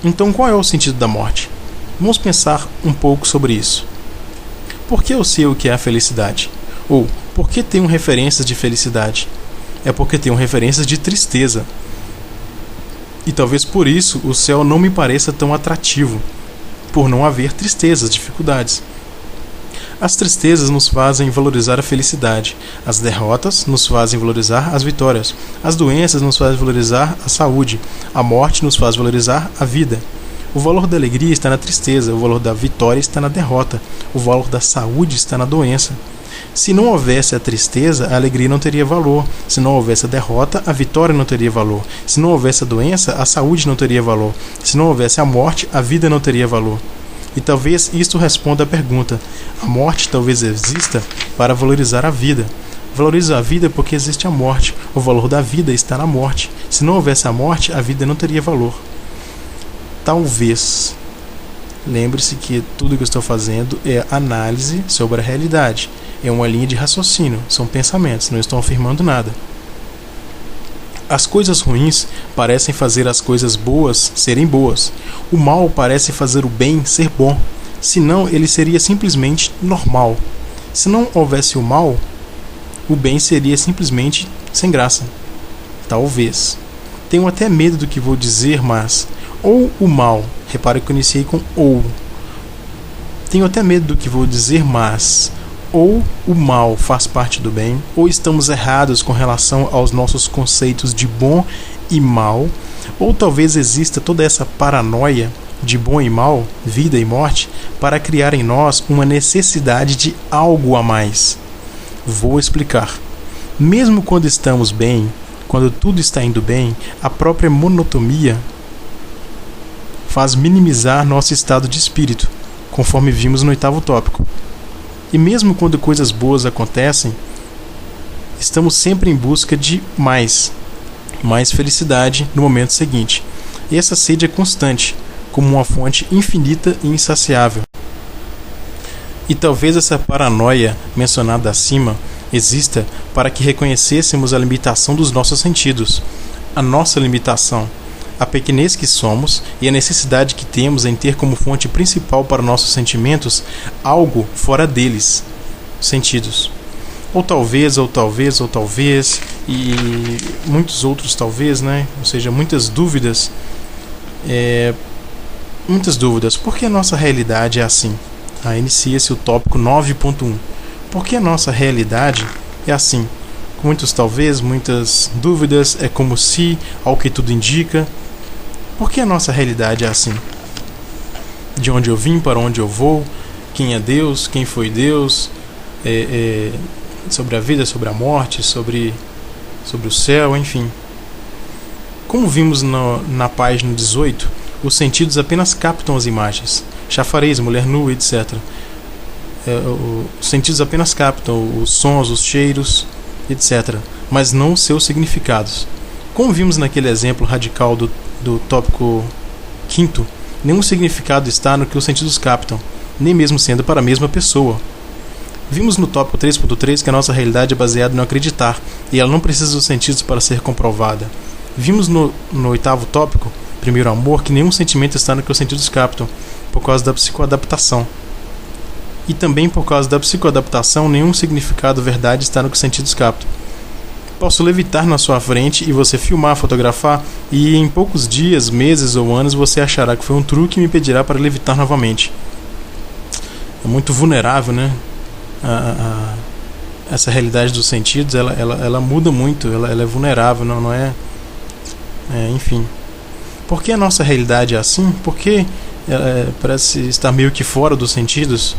então qual é o sentido da morte? Vamos pensar um pouco sobre isso. Por que eu sei o que é a felicidade? Ou, por que tenho referências de felicidade? É porque tenho referências de tristeza. E talvez por isso o céu não me pareça tão atrativo, por não haver tristezas, dificuldades. As tristezas nos fazem valorizar a felicidade, as derrotas nos fazem valorizar as vitórias, as doenças nos fazem valorizar a saúde, a morte nos faz valorizar a vida. O valor da alegria está na tristeza, o valor da vitória está na derrota, o valor da saúde está na doença. Se não houvesse a tristeza, a alegria não teria valor. Se não houvesse a derrota, a vitória não teria valor. Se não houvesse a doença, a saúde não teria valor. Se não houvesse a morte, a vida não teria valor. E talvez isto responda à pergunta: a morte talvez exista para valorizar a vida. Valorizo a vida porque existe a morte. O valor da vida está na morte. Se não houvesse a morte, a vida não teria valor. Talvez. Lembre-se que tudo que eu estou fazendo é análise sobre a realidade. É uma linha de raciocínio, são pensamentos, não estou afirmando nada. As coisas ruins parecem fazer as coisas boas serem boas. O mal parece fazer o bem ser bom. Senão, ele seria simplesmente normal. Se não houvesse o mal, o bem seria simplesmente sem graça. Talvez. Tenho até medo do que vou dizer, mas... Ou o mal. Repare que eu iniciei com ou. Tenho até medo do que vou dizer, mas... Ou o mal faz parte do bem, ou estamos errados com relação aos nossos conceitos de bom e mal, ou talvez exista toda essa paranoia de bom e mal, vida e morte, para criar em nós uma necessidade de algo a mais. Vou explicar. Mesmo quando estamos bem, quando tudo está indo bem, a própria monotonia faz minimizar nosso estado de espírito, conforme vimos no 8º tópico. E mesmo quando coisas boas acontecem, estamos sempre em busca de mais felicidade no momento seguinte. E essa sede é constante, como uma fonte infinita e insaciável. E talvez essa paranoia mencionada acima exista para que reconhecêssemos a limitação dos nossos sentidos, a nossa limitação, a pequenez que somos e a necessidade que temos em ter como fonte principal para nossos sentimentos algo fora deles, sentidos. Ou talvez, e muitos outros talvez, né? Ou seja, muitas dúvidas. Por que a nossa realidade é assim? Inicia-se o tópico 9.1. Por que a nossa realidade é assim? Com muitos talvez, muitas dúvidas, é como se, ao que tudo indica. Por que a nossa realidade é assim? De onde eu vim, para onde eu vou, quem é Deus, quem foi Deus, sobre a vida, sobre a morte, sobre o céu, enfim. Como vimos na página 18, os sentidos apenas captam as imagens. Chafariz, mulher nua, etc. Os sentidos apenas captam os sons, os cheiros, etc. Mas não os seus significados. Como vimos naquele exemplo radical do tópico 5º, nenhum significado está no que os sentidos captam, nem mesmo sendo para a mesma pessoa. Vimos no tópico 3.3 que a nossa realidade é baseada no acreditar, e ela não precisa dos sentidos para ser comprovada. Vimos no 8º tópico, primeiro amor, que nenhum sentimento está no que os sentidos captam, por causa da psicoadaptação. E também por causa da psicoadaptação, nenhum significado verdade está no que os sentidos captam. Posso levitar na sua frente e você filmar, fotografar, e em poucos dias, meses ou anos você achará que foi um truque e me pedirá para levitar novamente. É muito vulnerável, né? Essa realidade dos sentidos, ela muda muito, ela é vulnerável, não é? Enfim. Por que a nossa realidade é assim? Por que parece estar meio que fora dos sentidos?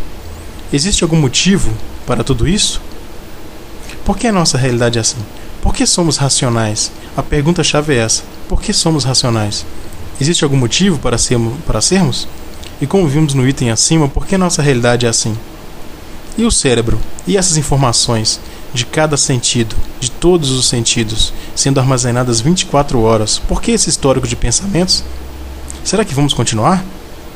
Existe algum motivo para tudo isso? Por que a nossa realidade é assim? Por que somos racionais? A pergunta-chave é essa. Por que somos racionais? Existe algum motivo para sermos? E como vimos no item acima, por que nossa realidade é assim? E o cérebro? E essas informações de cada sentido, de todos os sentidos, sendo armazenadas 24 horas? Por que esse histórico de pensamentos? Será que vamos continuar?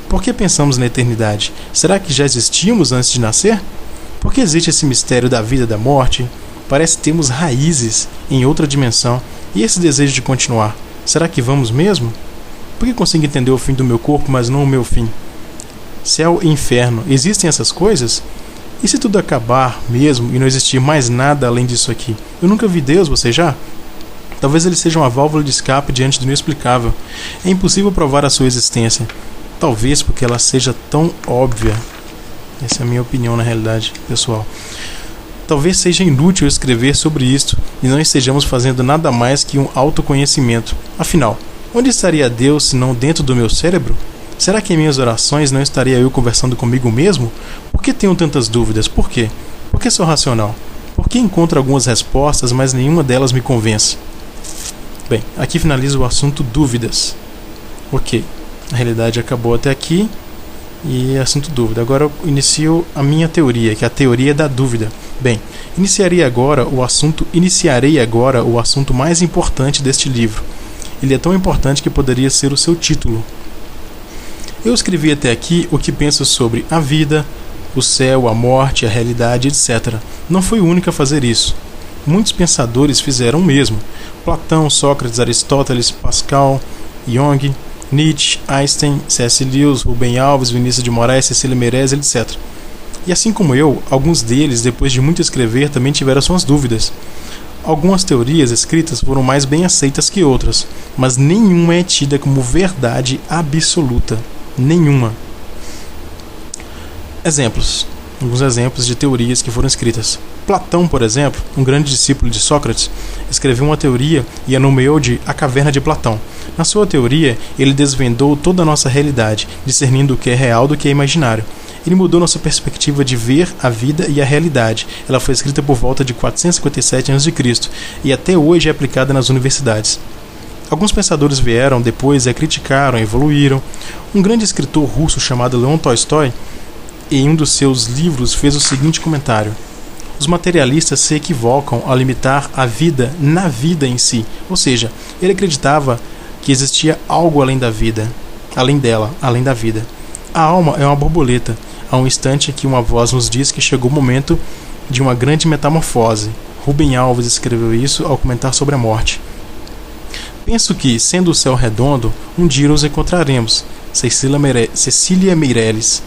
Por que pensamos na eternidade? Será que já existíamos antes de nascer? Por que existe esse mistério da vida e da morte? Parece que temos raízes em outra dimensão. E esse desejo de continuar? Será que vamos mesmo? Por que consigo entender o fim do meu corpo, mas não o meu fim? Céu e inferno, existem essas coisas? E se tudo acabar mesmo e não existir mais nada além disso aqui? Eu nunca vi Deus, você já? Talvez ele seja uma válvula de escape diante do inexplicável. É impossível provar a sua existência. Talvez porque ela seja tão óbvia. Essa é a minha opinião na realidade, pessoal. Talvez seja inútil escrever sobre isto e não estejamos fazendo nada mais que um autoconhecimento. Afinal, onde estaria Deus se não dentro do meu cérebro? Será que em minhas orações não estaria eu conversando comigo mesmo? Por que tenho tantas dúvidas? Por quê? Por que sou racional? Por que encontro algumas respostas, mas nenhuma delas me convence? Bem, aqui finaliza o assunto dúvidas. Ok, a realidade acabou até aqui e assunto dúvida. Agora eu inicio a minha teoria, que é a teoria da dúvida. Bem, iniciarei agora o assunto mais importante deste livro. Ele é tão importante que poderia ser o seu título. Eu escrevi até aqui o que penso sobre a vida, o céu, a morte, a realidade, etc. Não fui o único a fazer isso. Muitos pensadores fizeram o mesmo. Platão, Sócrates, Aristóteles, Pascal, Jung, Nietzsche, Einstein, C.S. Lewis, Rubem Alves, Vinícius de Moraes, Cecília Meirelles, etc. E assim como eu, alguns deles, depois de muito escrever, também tiveram suas dúvidas. Algumas teorias escritas foram mais bem aceitas que outras, mas nenhuma é tida como verdade absoluta. Nenhuma. Alguns exemplos de teorias que foram escritas. Platão, por exemplo, um grande discípulo de Sócrates, escreveu uma teoria e a nomeou de A Caverna de Platão. Na sua teoria, ele desvendou toda a nossa realidade, discernindo o que é real do que é imaginário. Ele mudou nossa perspectiva de ver a vida e a realidade. Ela foi escrita por volta de 457 a.C. e até hoje é aplicada nas universidades. Alguns pensadores vieram depois e a criticaram, evoluíram. Um grande escritor russo chamado Leon Tolstói, em um dos seus livros, fez o seguinte comentário: os materialistas se equivocam ao limitar a vida na vida em si. Ou seja, ele acreditava que existia algo além da vida, além da vida. A alma é uma borboleta. Há um instante em que uma voz nos diz que chegou o momento de uma grande metamorfose. Rubem Alves escreveu isso ao comentar sobre a morte. Penso que, sendo o céu redondo, um dia nos encontraremos. Cecília Meirelles.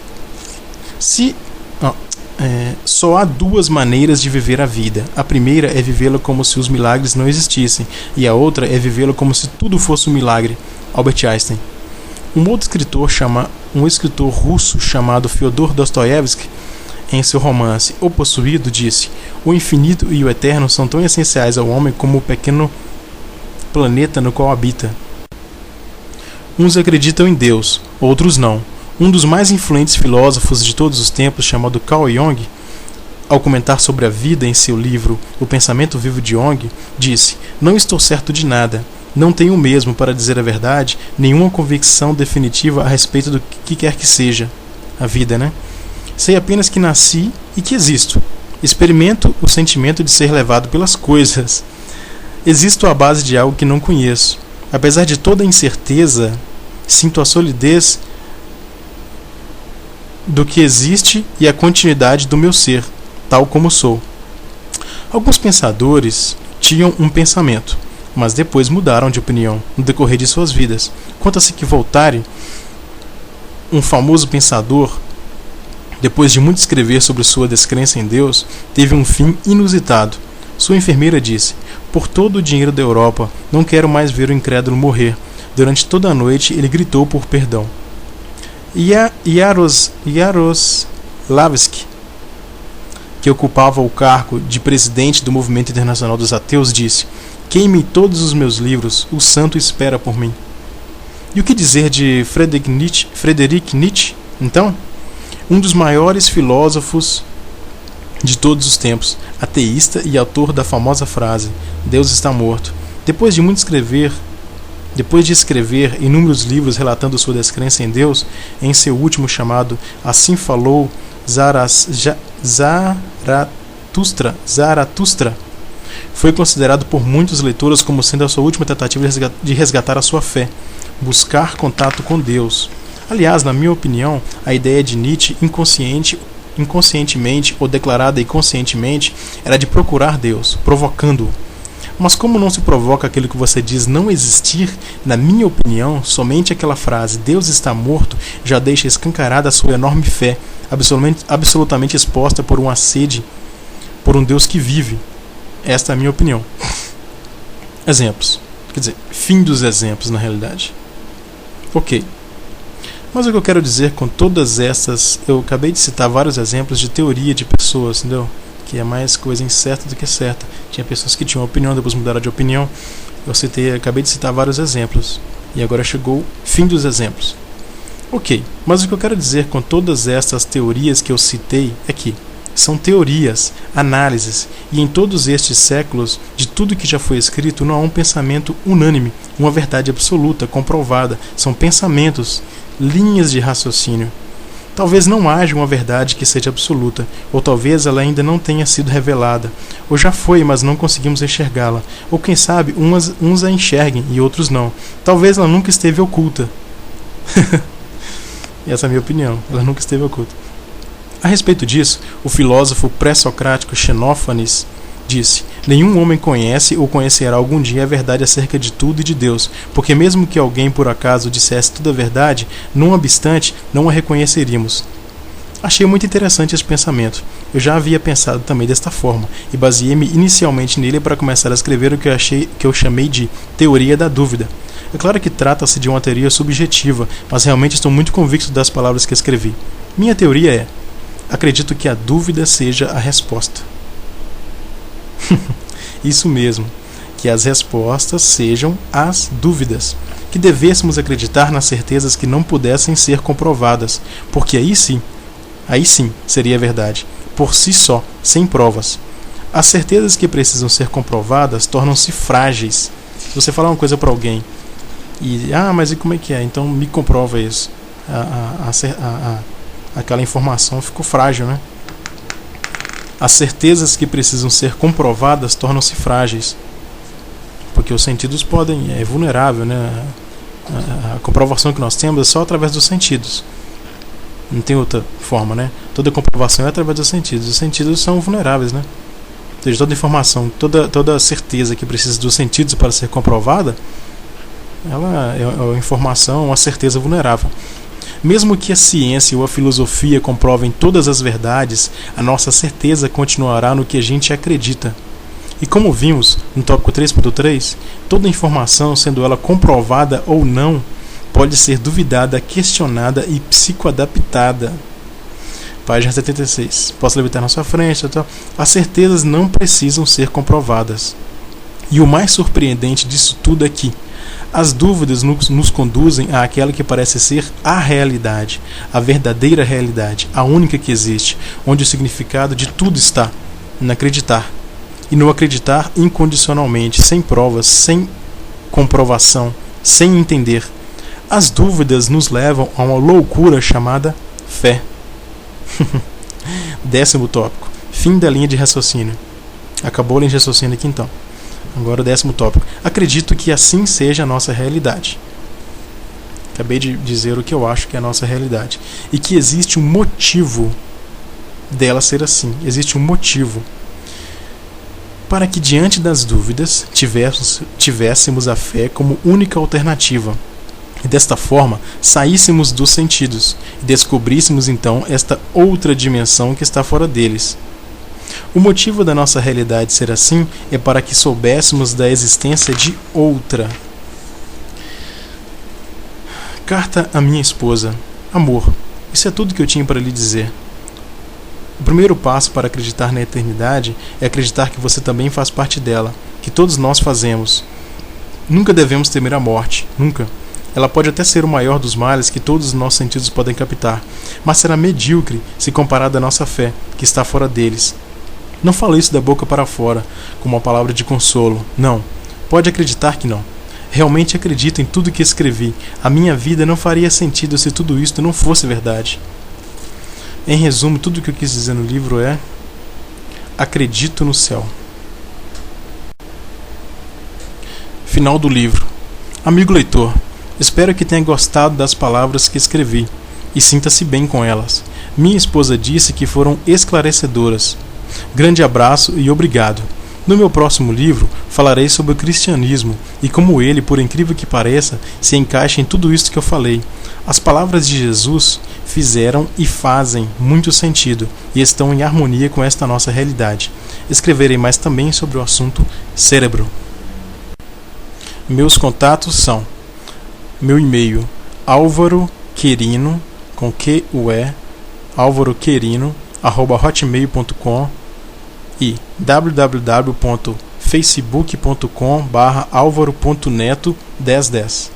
Só há duas maneiras de viver a vida. A primeira é vivê-la como se os milagres não existissem, e a outra é vivê-la como se tudo fosse um milagre. Albert Einstein. Um escritor russo chamado Fyodor Dostoiévski, em seu romance O Possuído, disse: o infinito e o eterno são tão essenciais ao homem como o pequeno planeta no qual habita. Uns acreditam em Deus, outros não. Um dos mais influentes filósofos de todos os tempos, chamado Carl Jung, ao comentar sobre a vida em seu livro O Pensamento Vivo de Jung, disse: não estou certo de nada. Não tenho mesmo, para dizer a verdade, nenhuma convicção definitiva a respeito do que quer que seja a vida, né? Sei apenas que nasci e que existo. Experimento o sentimento de ser levado pelas coisas. Existo à base de algo que não conheço. Apesar de toda a incerteza, sinto a solidez do que existe e a continuidade do meu ser, tal como sou. Alguns pensadores tinham um pensamento, mas depois mudaram de opinião no decorrer de suas vidas. Conta-se que Voltaire, um famoso pensador, depois de muito escrever sobre sua descrença em Deus, teve um fim inusitado. Sua enfermeira disse: "Por todo o dinheiro da Europa, não quero mais ver o incrédulo morrer." Durante toda a noite ele gritou por perdão. Yaroslavsky, que ocupava o cargo de presidente do Movimento Internacional dos Ateus, disse: "Queime todos os meus livros, o santo espera por mim." E o que dizer de Friedrich Nietzsche, então? Um dos maiores filósofos de todos os tempos, ateísta e autor da famosa frase: "Deus está morto." Depois de escrever inúmeros livros relatando sua descrença em Deus, em seu último chamado Assim Falou Zaratustra, foi considerado por muitos leitores como sendo a sua última tentativa de resgatar a sua fé, buscar contato com Deus. Aliás, na minha opinião, a ideia de Nietzsche, inconscientemente ou declarada inconscientemente, era de procurar Deus, provocando-o. Mas como não se provoca aquilo que você diz não existir, na minha opinião, somente aquela frase "Deus está morto" já deixa escancarada a sua enorme fé, absolutamente exposta por uma sede, por um Deus que vive. Esta é a minha opinião. Exemplos. Quer dizer, fim dos exemplos, na realidade. Ok. Mas o que eu quero dizer com todas essas... Eu acabei de citar vários exemplos de teoria de pessoas, entendeu? Que é mais coisa incerta do que certa. Tinha pessoas que tinham opinião, depois mudaram de opinião. Acabei de citar vários exemplos. E agora chegou o fim dos exemplos. Ok, mas o que eu quero dizer com todas essas teorias que eu citei é que são teorias, análises, e em todos estes séculos, de tudo que já foi escrito, não há um pensamento unânime, uma verdade absoluta, comprovada. São pensamentos, linhas de raciocínio. Talvez não haja uma verdade que seja absoluta, ou talvez ela ainda não tenha sido revelada, ou já foi, mas não conseguimos enxergá-la, ou quem sabe uns a enxerguem e outros não. Talvez ela nunca esteve oculta. Essa é a minha opinião, ela nunca esteve oculta. A respeito disso, o filósofo pré-socrático Xenófanes disse: "Nenhum homem conhece ou conhecerá algum dia a verdade acerca de tudo e de Deus, porque mesmo que alguém por acaso dissesse toda a verdade, não obstante, não a reconheceríamos." Achei muito interessante esse pensamento. Eu já havia pensado também desta forma, e baseei-me inicialmente nele para começar a escrever o que eu chamei de teoria da dúvida. É claro que trata-se de uma teoria subjetiva, mas realmente estou muito convicto das palavras que escrevi. Minha teoria é: acredito que a dúvida seja a resposta. Isso mesmo, que as respostas sejam as dúvidas, que devêssemos acreditar nas certezas que não pudessem ser comprovadas, porque aí sim seria verdade, por si só, sem provas. As certezas que precisam ser comprovadas tornam-se frágeis. Se você falar uma coisa para alguém e mas e como é que é? Então me comprova isso. Aquela informação ficou frágil, né? As certezas que precisam ser comprovadas tornam-se frágeis, porque os sentidos é vulnerável, né? A comprovação que nós temos é só através dos sentidos. Não tem outra forma, né? Toda comprovação é através dos sentidos. Os sentidos são vulneráveis, né? Ou seja, toda informação, toda certeza que precisa dos sentidos para ser comprovada, ela é uma informação, uma certeza vulnerável. Mesmo que a ciência ou a filosofia comprovem todas as verdades, a nossa certeza continuará no que a gente acredita. E como vimos no tópico 3.3, toda informação, sendo ela comprovada ou não, pode ser duvidada, questionada e psicoadaptada. Página 76. Posso levitar na sua frente. As certezas não precisam ser comprovadas. E o mais surpreendente disso tudo é que as dúvidas nos conduzem àquela que parece ser a realidade, a verdadeira realidade, a única que existe, onde o significado de tudo está no acreditar. E no acreditar incondicionalmente, sem provas, sem comprovação, sem entender. As dúvidas nos levam a uma loucura chamada fé. 10º tópico. Fim da linha de raciocínio. Acabou a linha de raciocínio aqui então. Agora o 10º tópico. Acredito que assim seja a nossa realidade. Acabei de dizer o que eu acho que é a nossa realidade. E que existe um motivo dela ser assim. Existe um motivo. Para que diante das dúvidas tivéssemos a fé como única alternativa. E desta forma saíssemos dos sentidos e descobríssemos então esta outra dimensão que está fora deles. O motivo da nossa realidade ser assim é para que soubéssemos da existência de outra. Carta à minha esposa. Amor, isso é tudo que eu tinha para lhe dizer. O primeiro passo para acreditar na eternidade é acreditar que você também faz parte dela, que todos nós fazemos. Nunca devemos temer a morte, nunca. Ela pode até ser o maior dos males que todos os nossos sentidos podem captar, mas será medíocre se comparada à nossa fé, que está fora deles. Não falo isso da boca para fora, como uma palavra de consolo. Não. Pode acreditar que não. Realmente acredito em tudo que escrevi. A minha vida não faria sentido se tudo isto não fosse verdade. Em resumo, tudo o que eu quis dizer no livro é: acredito no céu. Final do livro. Amigo leitor, espero que tenha gostado das palavras que escrevi e sinta-se bem com elas. Minha esposa disse que foram esclarecedoras. Grande abraço e obrigado. No meu próximo livro, falarei sobre o cristianismo e como ele, por incrível que pareça, se encaixa em tudo isso que eu falei. As palavras de Jesus fizeram e fazem muito sentido e estão em harmonia com esta nossa realidade. Escreverei mais também sobre o assunto cérebro. Meus contatos são: meu e-mail alvaroquerino, com Q-U-E, alvaroquerino@hotmail.com e www.facebook.com/alvaro.neto1010.